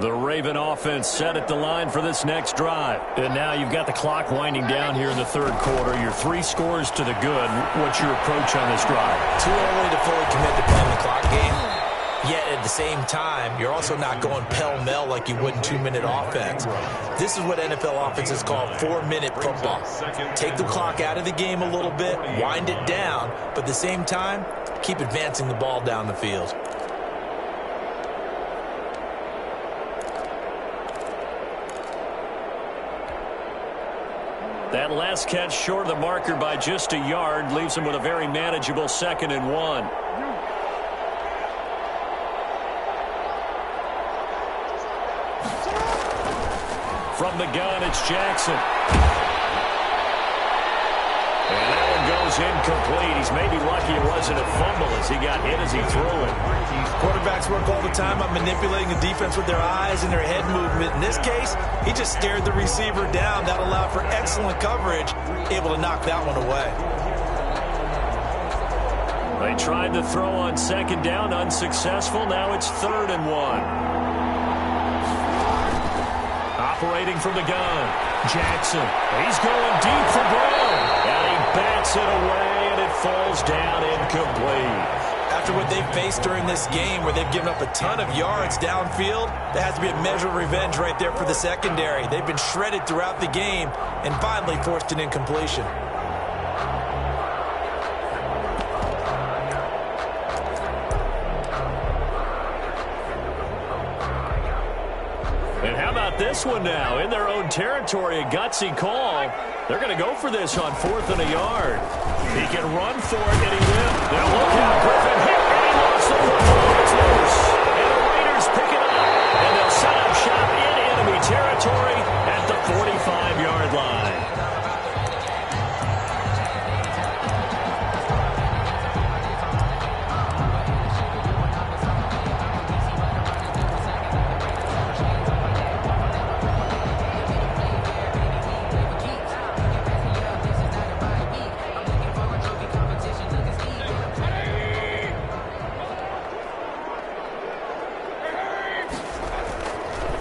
The Raven offense set at the line for this next drive. And now you've got the clock winding down here in the 3rd quarter. You're 3 scores to the good. What's your approach on this drive? Too early to fully commit to playing the clock game. Yet at the same time, you're also not going pell-mell like you would in 2-minute offense. This is what NFL offenses call 4-minute football. Take the clock out of the game a little bit, wind it down, but at the same time, keep advancing the ball down the field. That last catch short of the marker by just a yard leaves him with a very manageable 2nd and 1. From the gun, it's Jackson. And that one goes incomplete. He's maybe lucky it wasn't a fumble as he got hit as he threw it. Quarterbacks work all the time on manipulating the defense with their eyes and their head movement. In this case, he just stared the receiver down. That allowed for excellent coverage, able to knock that one away. They tried to throw on 2nd down, unsuccessful. Now it's 3rd and 1. Operating from the gun, Jackson. He's going deep for Brown. And he bats it away, and it falls down incomplete. After what they've faced during this game where they've given up a ton of yards downfield, there has to be a measure of revenge right there for the secondary. They've been shredded throughout the game and finally forced an incompletion. And how about this one now? In their own territory, a gutsy call. They're going to go for this on 4th and a yard. He can run for it, and he will. Now look out, Griffin hit, and he lost the football. It's loose. And the Raiders pick it up. And they'll set up shop in enemy territory at the 45-yard line.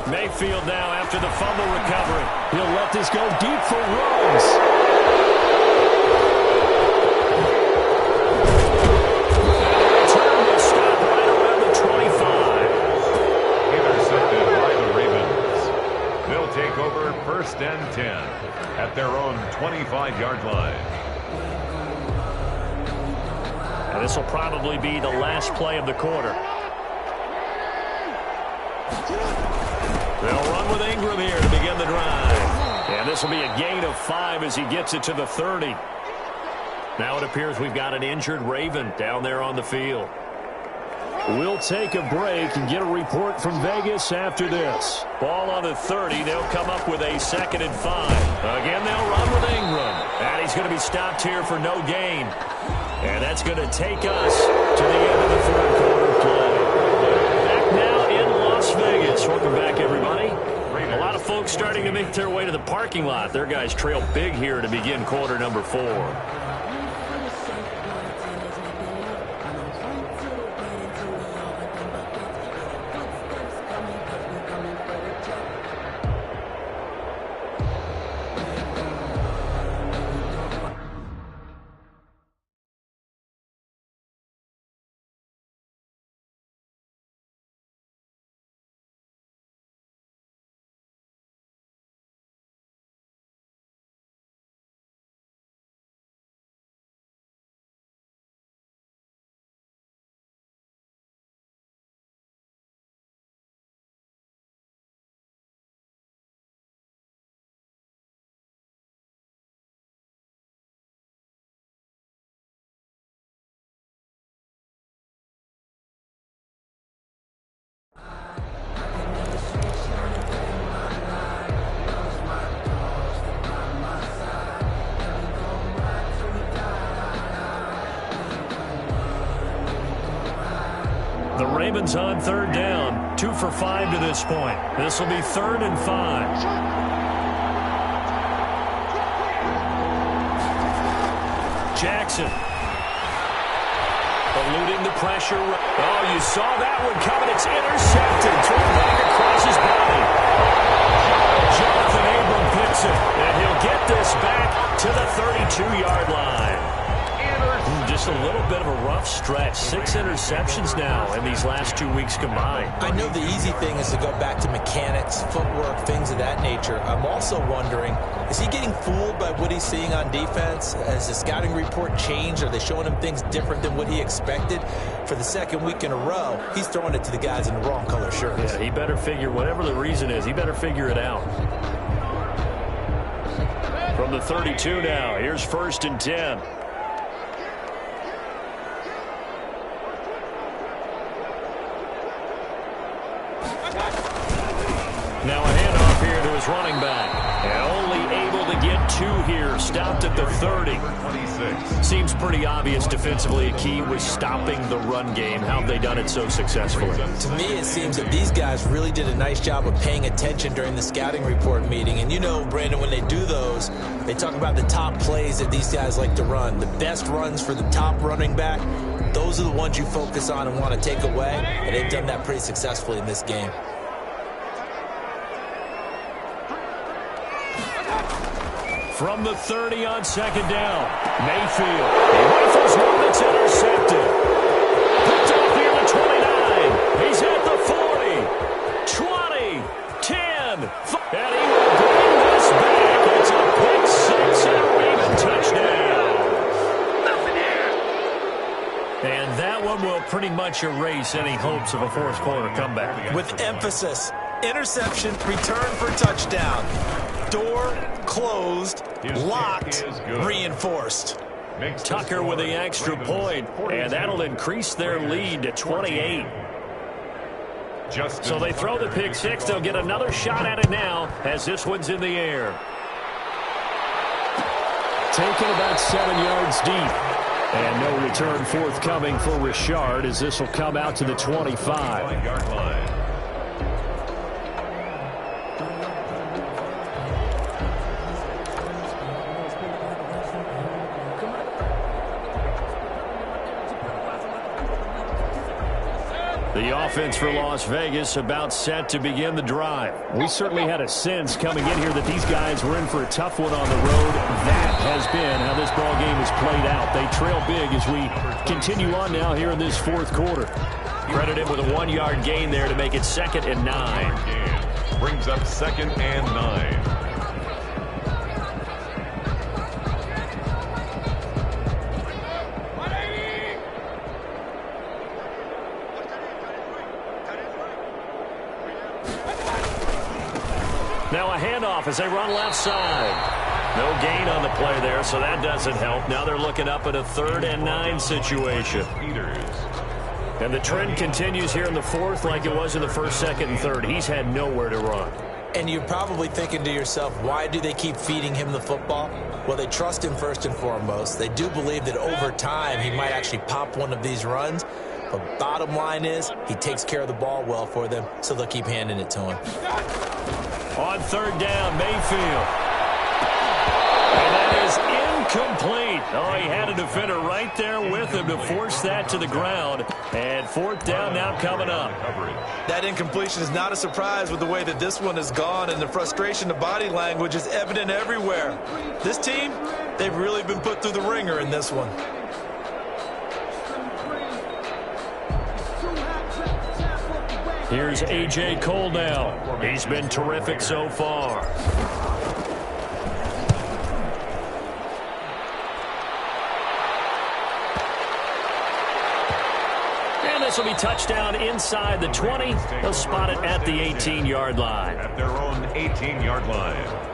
Mayfield now after the fumble recovery. He'll let this go deep for Rose. Return will stop right around the 25. Intercepted by the Ravens. They'll take over 1st and 10 at their own 25-yard line. And this will probably be the last play of the quarter. They'll run with Ingram here to begin the drive. And this will be a gain of 5 as he gets it to the 30. Now it appears we've got an injured Raven down there on the field. We'll take a break and get a report from Vegas after this. Ball on the 30. They'll come up with a 2nd and 5. Again, they'll run with Ingram. And he's going to be stopped here for no gain. And that's going to take us to the end of the 3rd quarter play. Back now in Las Vegas. Welcome back, everybody. A lot of folks starting to make their way to the parking lot. Their guys trail big here to begin quarter number 4. The Ravens on third down. 2 for 5 to this point. This will be 3rd and 5. Jackson. Eluding the pressure. Oh, you saw that one coming. It's intercepted. Thrown back across his body. Jonathan Abram picks it. And he'll get this back to the 32-yard line. Just a little bit of a rough stretch. 6 interceptions now in these last 2 weeks combined. I know the easy thing is to go back to mechanics, footwork, things of that nature. I'm also wondering, is he getting fooled by what he's seeing on defense? Has the scouting report changed? Are they showing him things different than what he expected? For the second week in a row, he's throwing it to the guys in the wrong color shirts. Yeah, he better figure, whatever the reason is, he better figure it out. From the 32 now, here's 1st and 10. Now a handoff here to his running back. And only able to get 2 here. Stopped at the 30. 26. Seems pretty obvious defensively a key was stopping the run game. How have they done it so successfully? To me, it seems that these guys really did a nice job of paying attention during the scouting report meeting. And you know, Brandon, when they do those, they talk about the top plays that these guys like to run. The best runs for the top running back, those are the ones you focus on and want to take away. And they've done that pretty successfully in this game. From the 30 on 2nd down, Mayfield. He rifles one that's intercepted. Picked off near the 29. He's at the 40, 20, 10. And he will bring this back. It's a pick 6 and a Raven touchdown. And that one will pretty much erase any hopes of a 4th quarter comeback. With emphasis, interception, return for touchdown. Door closed, locked, reinforced. Tucker with the extra point, and that'll increase their lead to 28. So they throw the pick 6. They'll get another shot at it now as this one's in the air. Taken about 7 yards deep. And no return forthcoming for Richard as this will come out to the 25-yard line. The offense for Las Vegas about set to begin the drive. We certainly had a sense coming in here that these guys were in for a tough one on the road. That has been how this ball game has played out. They trail big as we continue on now here in this 4th quarter. Credited with a 1-yard gain there to make it 2nd and 9. Brings up 2nd and 9. Now a handoff as they run left side. No gain on the play there, so that doesn't help. Now they're looking up at a 3rd and 9 situation. And the trend continues here in the 4th like it was in the 1st, 2nd, and 3rd. He's had nowhere to run. And you're probably thinking to yourself, why do they keep feeding him the football? Well, they trust him first and foremost. They do believe that over time he might actually pop one of these runs. But bottom line is he takes care of the ball well for them, so they'll keep handing it to him. On 3rd down, Mayfield. And that is incomplete. Oh, he had a defender right there with him to force that to the ground. And 4th down now coming up. That incompletion is not a surprise with the way that this one has gone, and the frustration, the body language is evident everywhere. This team, they've really been put through the ringer in this one. Here's A.J. Cole now. He's been terrific so far. And this will be touchdown inside the 20. They'll spot it at the 18-yard line. At their own 18-yard line.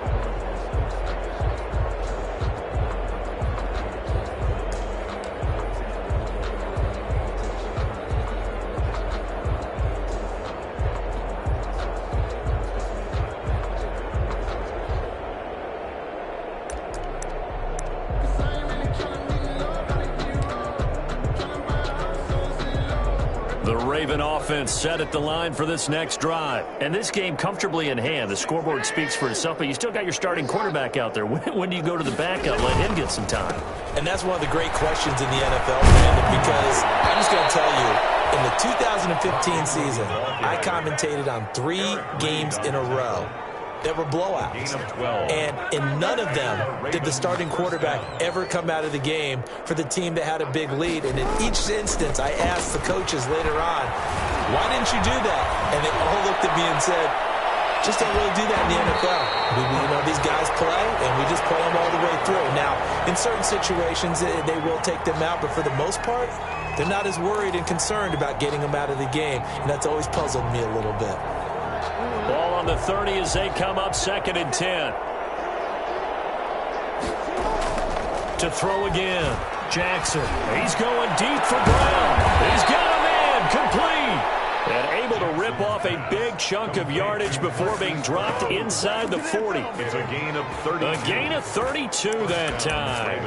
The Raven offense set at the line for this next drive. And this game comfortably in hand. The scoreboard speaks for itself, but you still got your starting quarterback out there. When do you go to the backup? Let him get some time. And that's one of the great questions in the NFL, Brandon, because I'm just going to tell you, in the 2015 season, I commentated on 3 games in a row that were blowouts. And in none of them did the starting quarterback ever come out of the game for the team that had a big lead. And in each instance, I asked the coaches later on, why didn't you do that? And they all looked at me and said, just don't really do that in the NFL. These guys play, and we just play them all the way through. Now, in certain situations, they will take them out, but for the most part, they're not as worried and concerned about getting them out of the game. And that's always puzzled me a little bit. Ball on the 30 as they come up 2nd and 10. To throw again. Jackson. He's going deep for Brown. He's got a man complete. And able to rip off a big chunk of yardage before being dropped inside the 40. It's a gain of 32. A gain of 32 that time.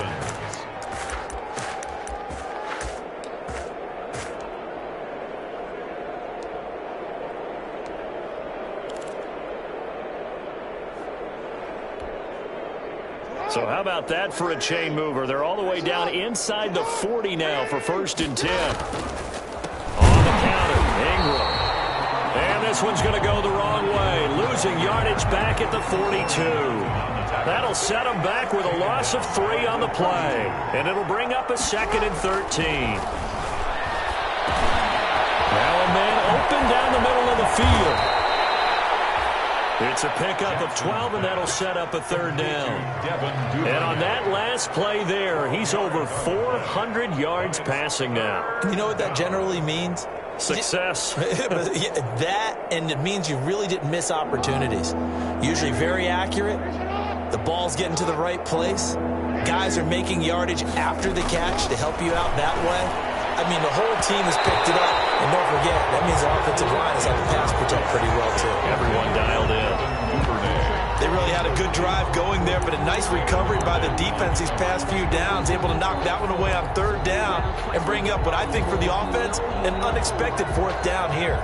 So how about that for a chain mover? They're all the way down inside the 40 now for 1st and 10. On the counter, Ingram. And this one's going to go the wrong way. Losing yardage back at the 42. That'll set them back with a loss of 3 on the play. And it'll bring up a 2nd and 13. Now a man open down the middle of the field. It's a pickup of 12, and that'll set up a 3rd down. And on that last play there, he's over 400 yards passing now. You know what that generally means? Success. That, and it means you really didn't miss opportunities. Usually very accurate. The ball's getting to the right place. Guys are making yardage after the catch to help you out that way. I mean, the whole team has picked it up. And don't forget, that means the offensive line has had to pass protect pretty well, too. Everyone dialed in. They really had a good drive going there, but a nice recovery by the defense these past few downs, able to knock that one away on 3rd down and bring up what I think for the offense, an unexpected 4th down here.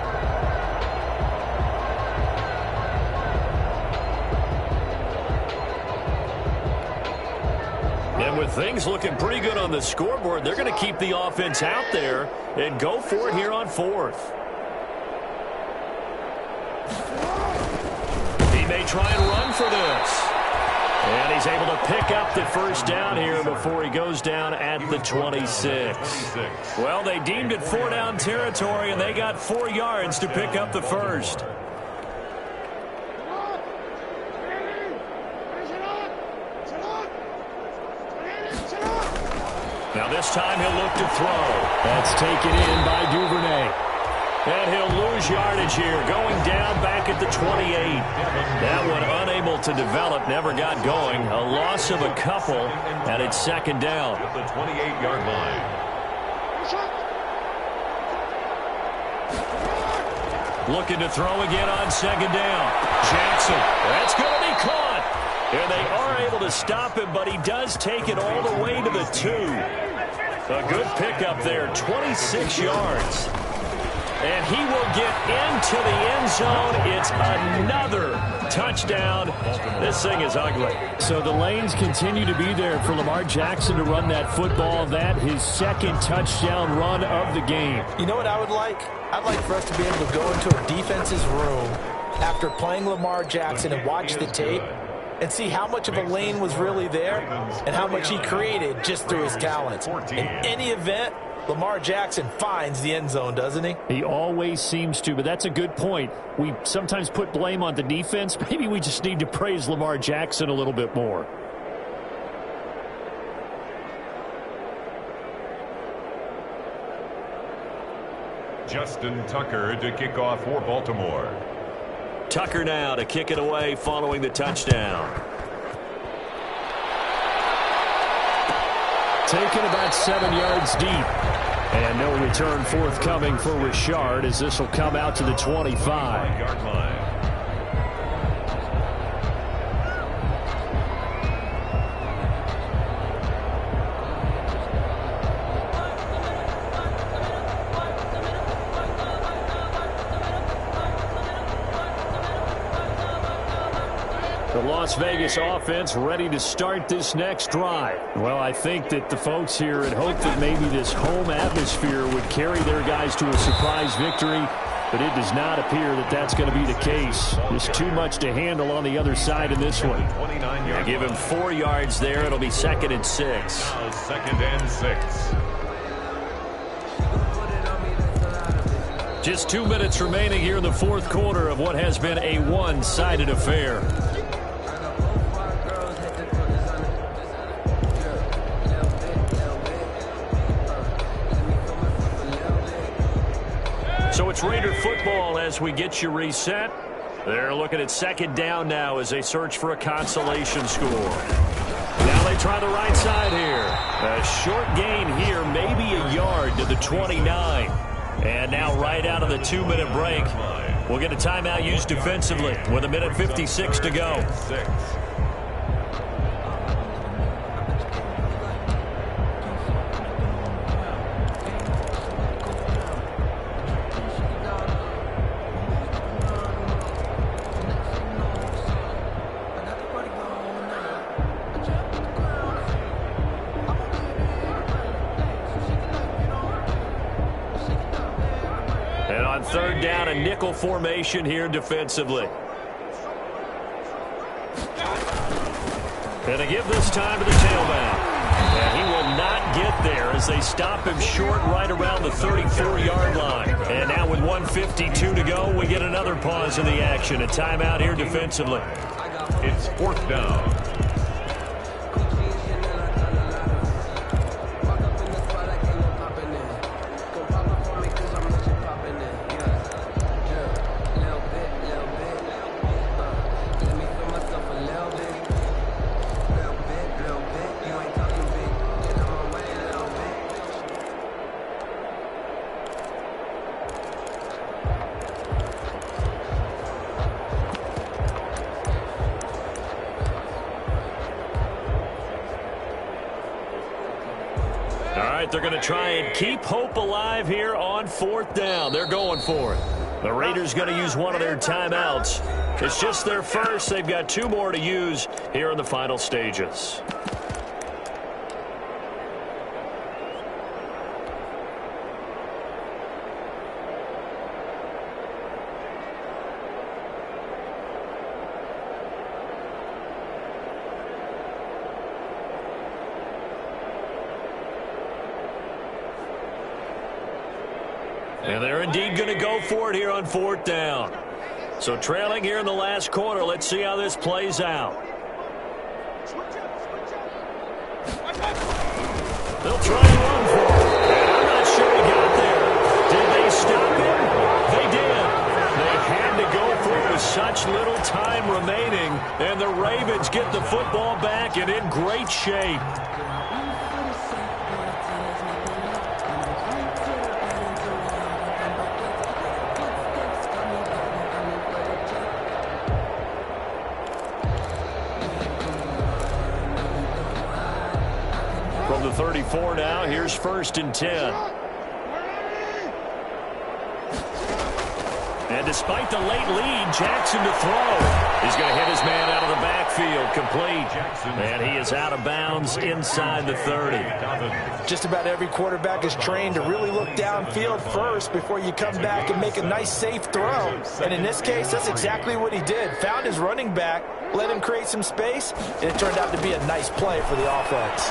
And with things looking pretty good on the scoreboard, they're going to keep the offense out there and go for it here on 4th. He may try and run for this. And he's able to pick up the 1st down here before he goes down at the 26. Well, they deemed it 4-down territory, and they got 4 yards to pick up the 1st. Now this time he'll look to throw. That's taken in by Duvernay. And he'll lose yardage here, going down back at the 28. That one unable to develop, never got going. A loss of a couple, and it's 2nd down. At the 28-yard line. Looking to throw again on 2nd down. Jackson, that's going to be caught. And they are able to stop him, but he does take it all the way to the 2. A good pickup there, 26 yards. And he will get into the end zone. It's another touchdown. This thing is ugly. So the lanes continue to be there for Lamar Jackson to run that football. That his 2nd touchdown run of the game. You know what I would like? I'd like for us to be able to go into a defense's room after playing Lamar Jackson and watch the tape and see how much of a lane was really there and how much he created just through his talents. In any event, Lamar Jackson finds the end zone, doesn't he? He always seems to, but that's a good point. We sometimes put blame on the defense. Maybe we just need to praise Lamar Jackson a little bit more. Justin Tucker to kick off for Baltimore. Tucker now to kick it away following the touchdown. Taken about 7 yards deep. And no return forthcoming for Richard as this will come out to the 25-yard line. The Las Vegas offense ready to start this next drive. Well, I think that the folks here had hoped that maybe this home atmosphere would carry their guys to a surprise victory, but it does not appear that that's going to be the case. Just too much to handle on the other side in this one. They give him 4 yards there. It'll be 2nd and 6. Now 2nd and 6. Just 2 minutes remaining here in the fourth quarter of what has been a one-sided affair. So it's Raider football as we get you reset. They're looking at 2nd down now as they search for a consolation score. Now they try the right side here. A short gain here, maybe a yard to the 29. And now right out of the 2-minute break, we'll get a timeout used defensively with 1:56 to go. On 3rd down, a nickel formation here defensively. And they give this time to the tailback. And he will not get there as they stop him short right around the 34-yard line. And now with 1:52 to go, we get another pause in the action. A timeout here defensively. It's 4th down. They're going to try and keep hope alive here on 4th down. They're going for it. The Raiders going to use one of their timeouts. It's just their first. They've got 2 more to use here in the final stages. And they're indeed going to go for it here on 4th down. So trailing here in the last quarter. Let's see how this plays out. They'll try and run for it. And I'm not sure he got there. Did they stop him? They did. They had to go for it with such little time remaining. And the Ravens get the football back and in great shape. From the 34 now, here's 1st and 10. And despite the late lead, Jackson to throw. He's going to hit his man out of the backfield, complete. And he is out of bounds inside the 30. Just about every quarterback is trained to really look downfield first before you come back and make a nice, safe throw. And in this case, that's exactly what he did. Found his running back, let him create some space, and it turned out to be a nice play for the offense.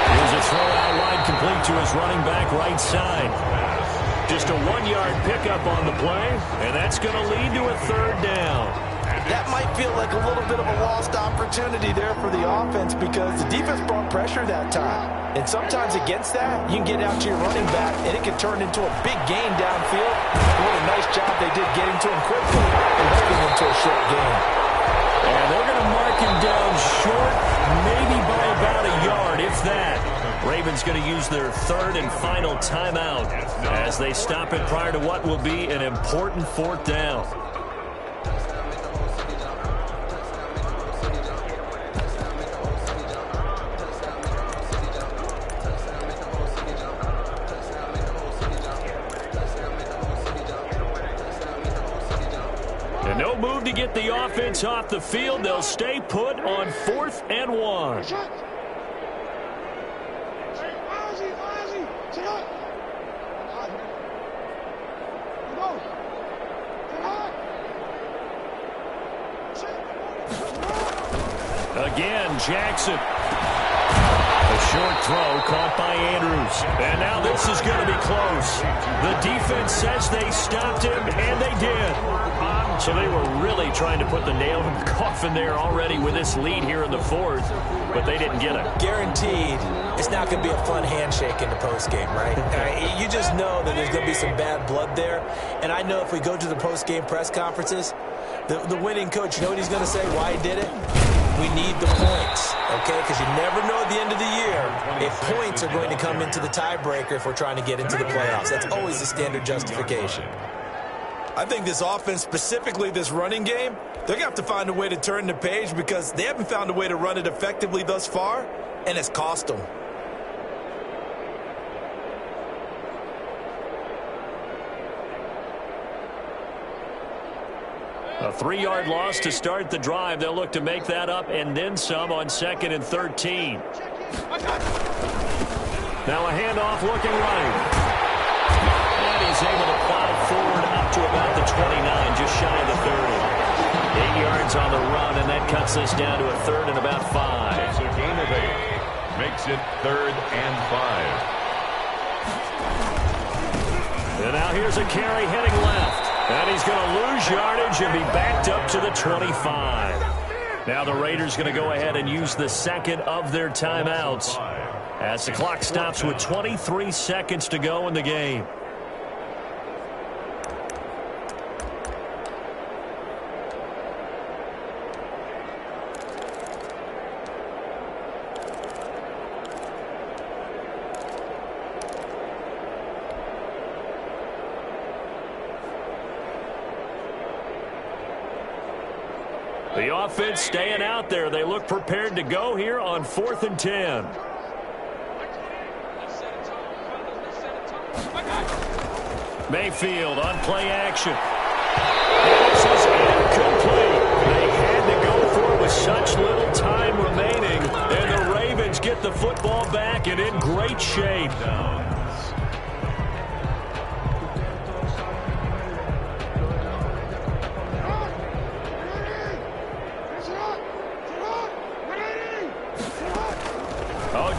Here's a throw out wide, complete to his running back right side. Just a 1-yard pickup on the play, and that's going to lead to a 3rd down. That might feel like a little bit of a lost opportunity there for the offense because the defense brought pressure that time. And sometimes against that, you can get out to your running back, and it can turn into a big gain downfield. What a nice job they did getting to him quickly and making him to a short gain. And they're going to mark him down short, maybe by about a yard, if that. Ravens going to use their 3rd and final timeout as they stop it prior to what will be an important 4th down. And no move move to get the offense off the field. They'll stay put on 4th and 1. Again, Jackson. A short throw caught by Andrews. And now this is going to be close. The defense says they stopped him, and they did. So they were really trying to put the nail in the coffin there already with this lead here in the 4th, but they didn't get it. Guaranteed it's not going to be a fun handshake in the postgame, right? You just know that there's going to be some bad blood there. And I know if we go to the postgame press conferences, the winning coach, you know what he's going to say, why he did it? We need the points, okay? Because you never know at the end of the year if points are going to come into the tiebreaker if we're trying to get into the playoffs. That's always the standard justification. I think this offense, specifically this running game, they're going to have to find a way to turn the page because they haven't found a way to run it effectively thus far, and it's cost them. A 3-yard loss to start the drive. They'll look to make that up and then some on 2nd and 13. Now a handoff looking right. And he's able to plow forward up to about the 29, just shy of the 30. 8 yards on the run, and that cuts us down to a 3rd and about 5. It's a gain of 8. Makes it 3rd and 5. And now here's a carry heading left. And he's going to lose yardage and be backed up to the 25. Now the Raiders going to go ahead and use the second of their timeouts as the clock stops with 23 seconds to go in the game. The offense staying out there. They look prepared to go here on 4th and 10. Mayfield on play action. This is incomplete. They had to go for it with such little time remaining. And the Ravens get the football back and in great shape.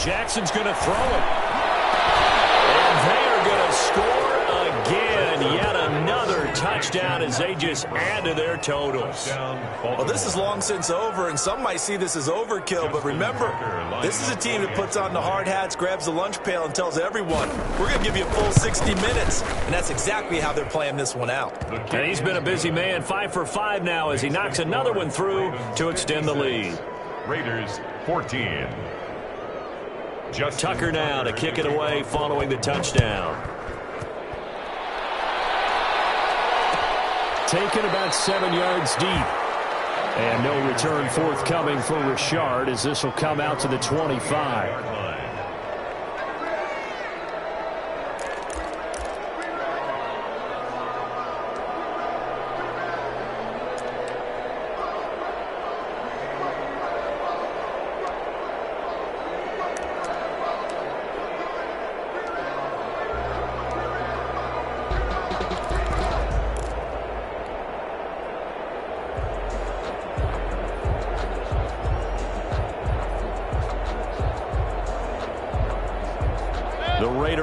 Jackson's going to throw it. And they are going to score again. Yet another touchdown as they just add to their totals. Well, this is long since over, and some might see this as overkill. But remember, this is a team that puts on the hard hats, grabs the lunch pail, and tells everyone, we're going to give you a full 60 minutes. And that's exactly how they're playing this one out. And he's been a busy man, 5 for 5 now as he knocks another one through to extend the lead. Raiders 14. Tucker now to kick it away following the touchdown. Taken about 7 yards deep. And no return forthcoming for Richard as this will come out to the 25.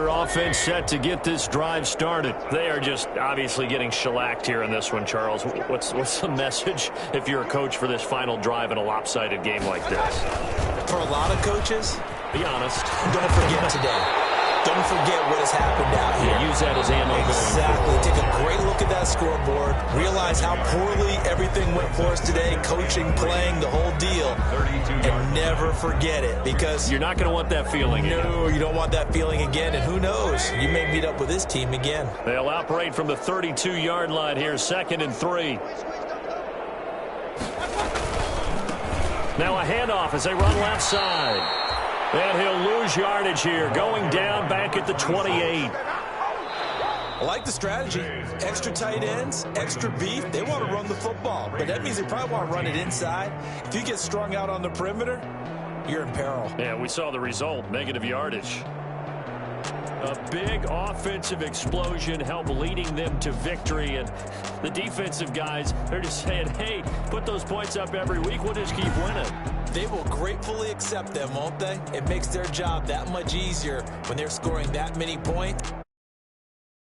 Offense set to get this drive started. They are just obviously getting shellacked here in this one, Charles. What's the message if you're a coach for this final drive in a lopsided game like this? For a lot of coaches, be honest. Don't forget today. Don't forget what has happened out here. Yeah, use that as ammo. Exactly. Take a great look at that scoreboard. Realize how poorly everything went for us today. Coaching, playing, the whole deal. And never forget it because you're not going to want that feeling again. No, you don't want that feeling again. And who knows? You may meet up with this team again. They'll operate from the 32-yard line here, 2nd and 3. Now a handoff as they run left side. And he'll lose yardage here, going down back at the 28. I like the strategy. Extra tight ends, extra beef. They want to run the football, but that means they probably want to run it inside. If you get strung out on the perimeter, you're in peril. Yeah, we saw the result, negative yardage. A big offensive explosion helped leading them to victory, and the defensive guys, they're just saying, hey, put those points up every week, we'll just keep winning. They will gratefully accept them, won't they? It makes their job that much easier when they're scoring that many points.